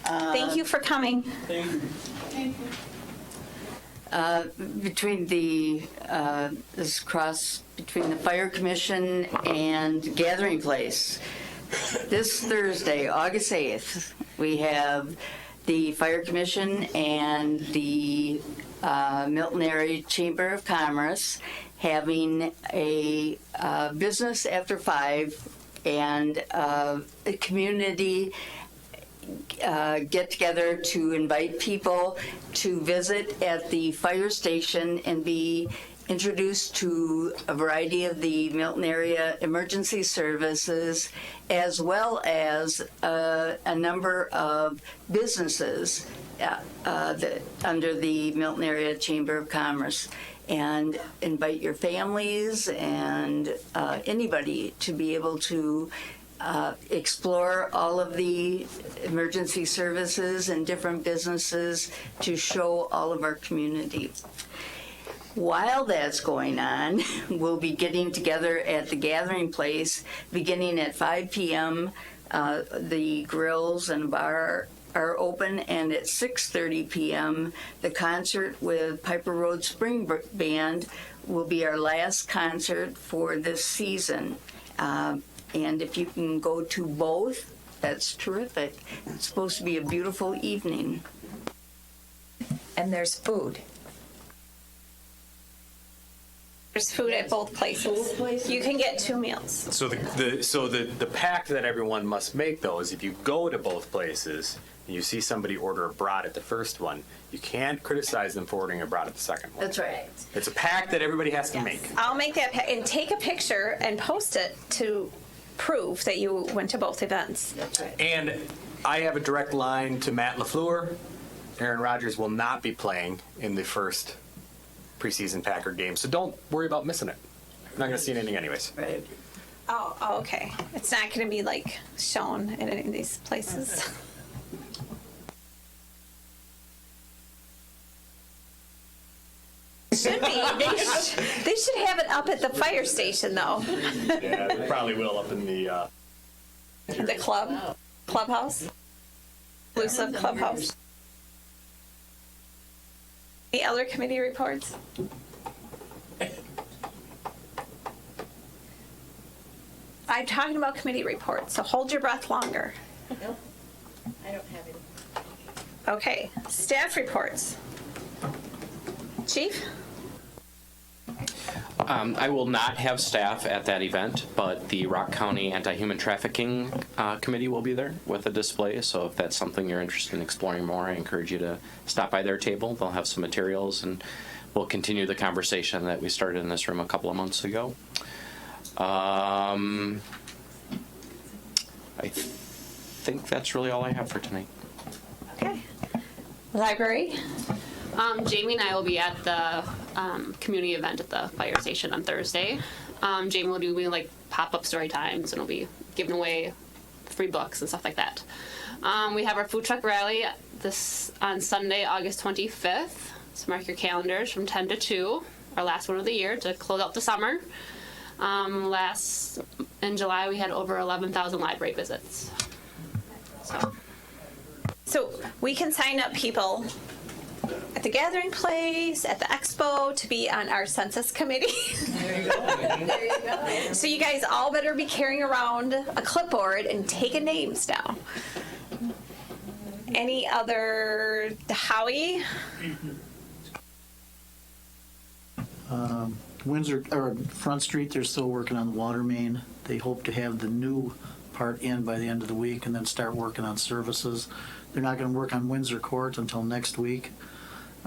Thank you for coming. Between this cross between the Fire Commission and Gathering Place, this Thursday, August 8th, we have the Fire Commission and the Milton Area Chamber of Commerce having a business after 5 and a community get together to invite people to visit at the fire station and be introduced to a variety of the Milton area emergency services, as well as a number of businesses under the Milton Area Chamber of Commerce, and invite your families and anybody to be able to explore all of the emergency services and different businesses to show all of our community. While that's going on, we'll be getting together at the Gathering Place beginning at 5 p.m. The grills and bar are open, and at 6:30 p.m. the concert with Piper Road Spring Band will be our last concert for this season. And if you can go to both, that's terrific. It's supposed to be a beautiful evening. And there's food. There's food at both places. You can get 2 meals. So the pact that everyone must make, though, is if you go to both places and you see somebody order a brat at the first one, you can't criticize them for ordering a brat at the second one. That's right. It's a pact that everybody has to make. I'll make that and take a picture and post it to prove that you went to both events. That's right. And I have a direct line to Matt LaFleur. Aaron Rodgers will not be playing in the first preseason Packer game, so don't worry about missing it. You're not going to see anything anyways. Right. Oh, okay. It's not going to be like shown in any of these places. Should be. They should have it up at the fire station, though. Yeah, they probably will up in the The clubhouse, exclusive clubhouse. Any other committee reports? I'm talking about committee reports, so hold your breath longer. Nope, I don't have any. Okay, staff reports. Chief? I will not have staff at that event, but the Rock County Anti-Human Trafficking Committee will be there with a display. So if that's something you're interested in exploring more, I encourage you to stop by their table. They'll have some materials, and we'll continue the conversation that we started in this room a couple of months ago. I think that's really all I have for tonight. Okay. Library? Jamie and I will be at the community event at the fire station on Thursday. Jamie will do like pop-up story times, and we'll be giving away free books and stuff like that. We have our food truck rally on Sunday, August 25th. So mark your calendars from 10 to 2, our last one of the year to close out the summer. In July, we had over 11,000 library visits. So we can sign up people at the Gathering Place, at the Expo, to be on our census committee. There you go. There you go. So you guys all better be carrying around a clipboard and taking names down. Any other, Howie? Windsor, or Front Street, they're still working on the water main. They hope to have the new part in by the end of the week and then start working on services. They're not going to work on Windsor Court until next week.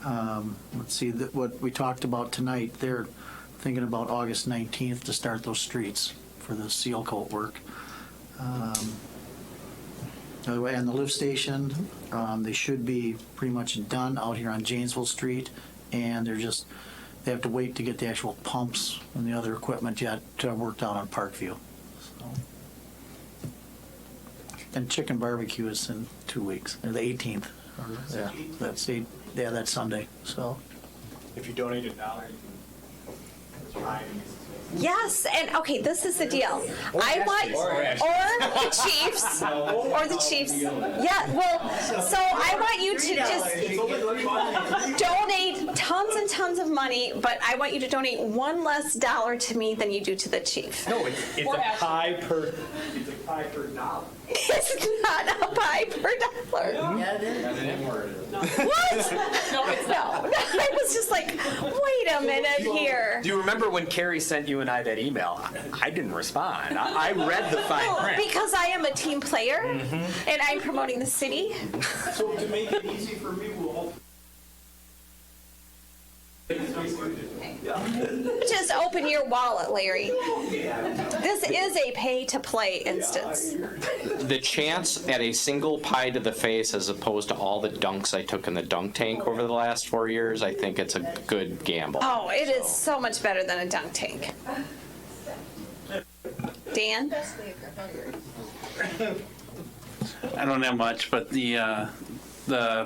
Let's see, what we talked about tonight, they're thinking about August 19th to start those streets for the seal coat work. And the lift station, they should be pretty much done out here on Janesville Street, and they have to wait to get the actual pumps and the other equipment yet worked out on Parkview. So. And chicken barbecue is in 2 weeks, the 18th. That's Sunday. So. If you donate $1, you can. Yes, and okay, this is the deal. I want, or the Chiefs. Yeah, well, so I want you to just donate tons and tons of money, but I want you to donate one less dollar to me than you do to the Chief. No, it's a pie per dollar. It's not a pie per dollar. Yeah, it is. What? No. I was just like, wait a minute here. Do you remember when Carrie sent you and I that email? I didn't respond. I read the fine print. Because I am a team player, and I'm promoting the city. So to make it easy for me, we'll Just open your wallet, Larry. This is a pay-to-play instance. The chance at a single pie to the face as opposed to all the dunks I took in the dunk tank over the last 4 years, I think it's a good gamble. Oh, it is so much better than a dunk tank. Dan? I don't have much, but the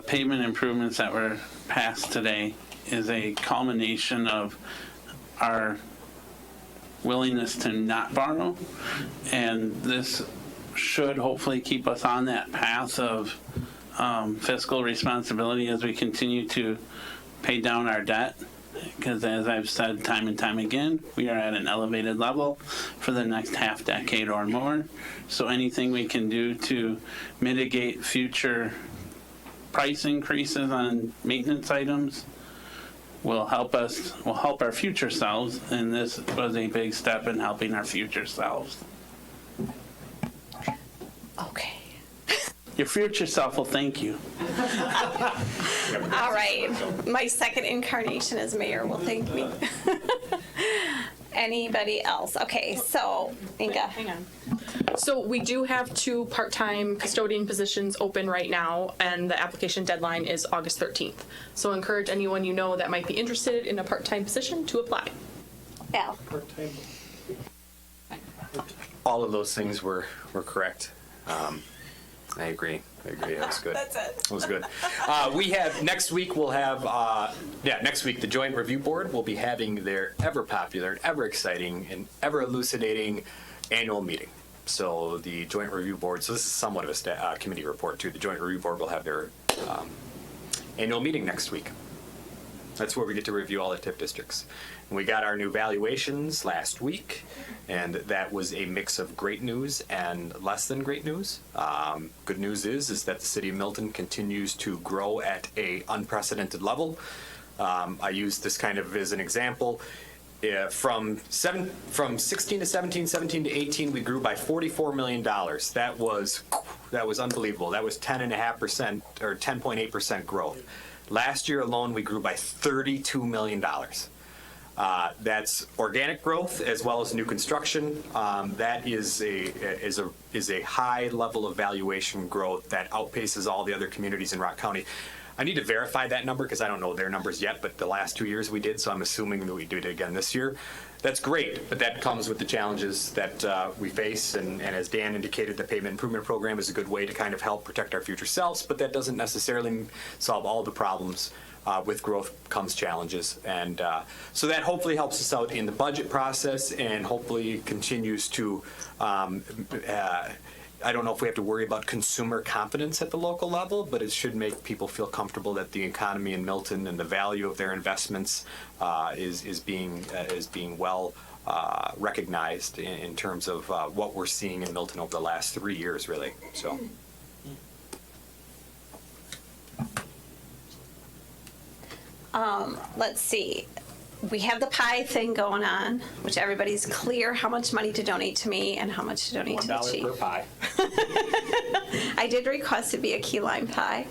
pavement improvements that were passed today is a culmination of our willingness to not borrow, and this should hopefully keep us on that path of fiscal responsibility as we continue to pay down our debt, because as I've said time and time again, we are at an elevated level for the next half decade or more. So anything we can do to mitigate future price increases on maintenance items will help our future selves, and this was a big step in helping our future selves. Okay. Your future self will thank you. All right. My second incarnation as mayor will thank me. Anybody else? Okay, so Inga. Hang on. So we do have 2 part-time custodian positions open right now, and the application deadline is August 13th. So encourage anyone you know that might be interested in a part-time position to apply. Al. All of those things were correct. I agree. That was good. That's it. That was good. We have, next week we'll have, next week the Joint Review Board will be having their ever popular, and ever exciting, and ever elucidating annual meeting. So the Joint Review Board, so this is somewhat of a committee report too. The Joint Review Board will have their annual meeting next week. That's where we get to review all the TIF districts. And we got our new valuations last week, and that was a mix of great news and less than great news. Good news is that the city of Milton continues to grow at a unprecedented level. I use this kind of as an example. From 16 to 17, 17 to 18, we grew by $44 million. That was unbelievable. That was 10.5% or 10.8% growth. Last year alone, we grew by $32 million. That's organic growth as well as new construction. That is a high level of valuation growth that outpaces all the other communities in Rock County. I need to verify that number because I don't know their numbers yet, but the last 2 years we did, so I'm assuming that we do it again this year. That's great, but that comes with the challenges that we face, and as Dan indicated, the pavement improvement program is a good way to kind of help protect our future selves, but that doesn't necessarily solve all the problems. With growth comes challenges, and so that hopefully helps us out in the budget process, and hopefully continues to I don't know if we have to worry about consumer confidence at the local level, but it should make people feel comfortable that the economy in Milton and the value of their investments is being well recognized in terms of what we're seeing in Milton over the last 3 years, really. So. Let's see. We have the pie thing going on, which everybody's clear how much money to donate to me and how much to donate to the chief. $1 per pie. I did request it be a key lime pie.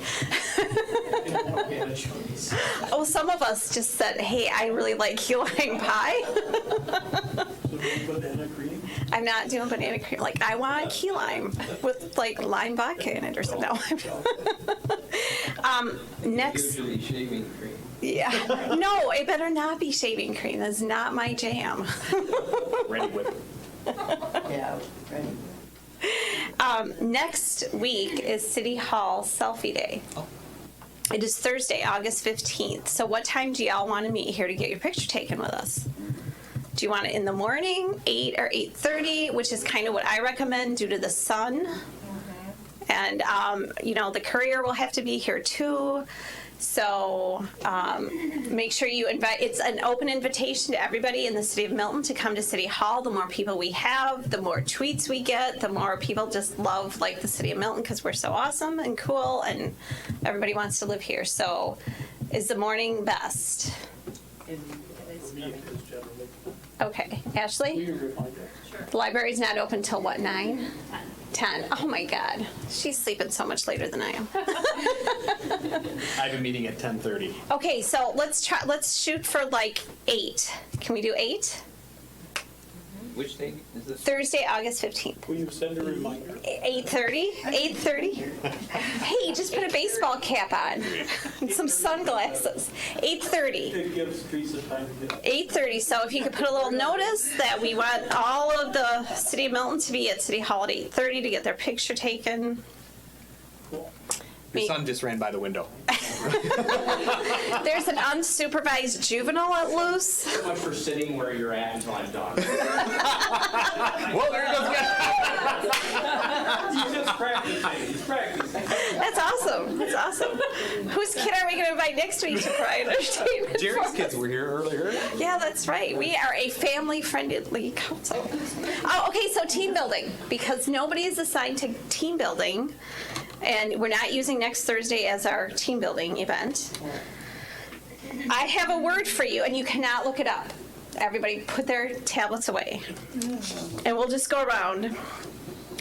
Oh, some of us just said, hey, I really like key lime pie. I'm not doing banana cream. Like, I want key lime with like lime vodka in it or something. No. Next. Usually shaving cream. Yeah. No, it better not be shaving cream. That's not my jam. Ready whip. Yeah, ready. Next week is City Hall Selfie Day. It is Thursday, August 15th. So what time do y'all want to meet here to get your picture taken with us? Do you want it in the morning, 8 or 8:30, which is kind of what I recommend due to the sun? And, you know, the courier will have to be here too. So make sure you invite, it's an open invitation to everybody in the city of Milton to come to City Hall. The more people we have, the more tweets we get, the more people just love like the city of Milton because we're so awesome and cool and everybody wants to live here. So is the morning best? Okay, Ashley? The library's not open till what, 9? 10. Oh my God, she's sleeping so much later than I am. I have a meeting at 10:30. Okay, so let's shoot for like 8. Can we do 8? Which date is this? Thursday, August 15th. Will you send a reminder? 8:30? 8:30? Hey, just put a baseball cap on and some sunglasses. 8:30. It gives Teresa time to get. 8:30, so if you could put a little notice that we want all of the City of Milton to be at City Hall at 8:30 to get their picture taken. Your son just ran by the window. There's an unsupervised juvenile at loose. So much for sitting where you're at until I'm done. Well, there goes again. He's just practicing. He's practicing. That's awesome. That's awesome. Whose kid are we going to invite next week to provide entertainment? Jerry's kids were here earlier. Yeah, that's right. We are a family-friendly council. Oh, okay, so team building, because nobody is assigned to team building, and we're not using next Thursday as our team building event. I have a word for you, and you cannot look it up. Everybody put their tablets away. And we'll just go around.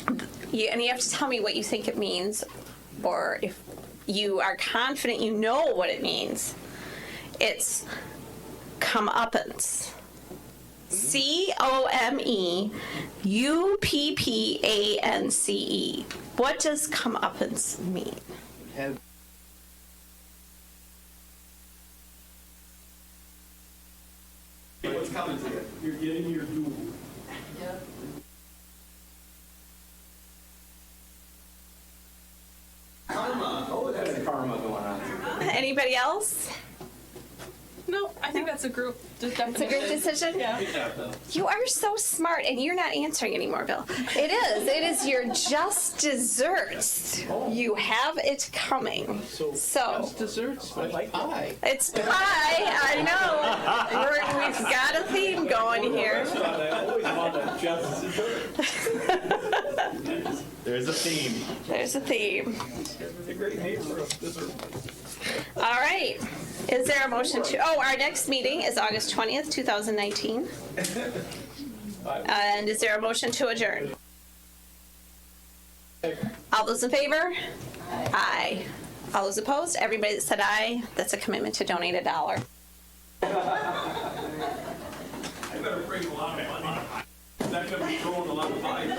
And you have to tell me what you think it means, or if you are confident you know what it means. It's comeuppance. COMEUPPANCE. What does comeuppance mean? What's coming to you? You're getting your due. Karma. Oh, that's karma going on. Anybody else? No, I think that's a group definition. It's a group decision? Yeah. You are so smart, and you're not answering anymore, Bill. It is. It is your just desserts. You have it coming. So Desserts, like pie. it's pie. I know. We've got a theme going here. I always wanted just There's a theme. There's a theme. a great name for a dessert. All right. Is there a motion to? Oh, our next meeting is August 20th, 2019. And is there a motion to adjourn? All those in favor? Aye. All those opposed? Everybody that said aye, that's a commitment to donate $1. I better bring a lot of money. That could be throwing a lot of money.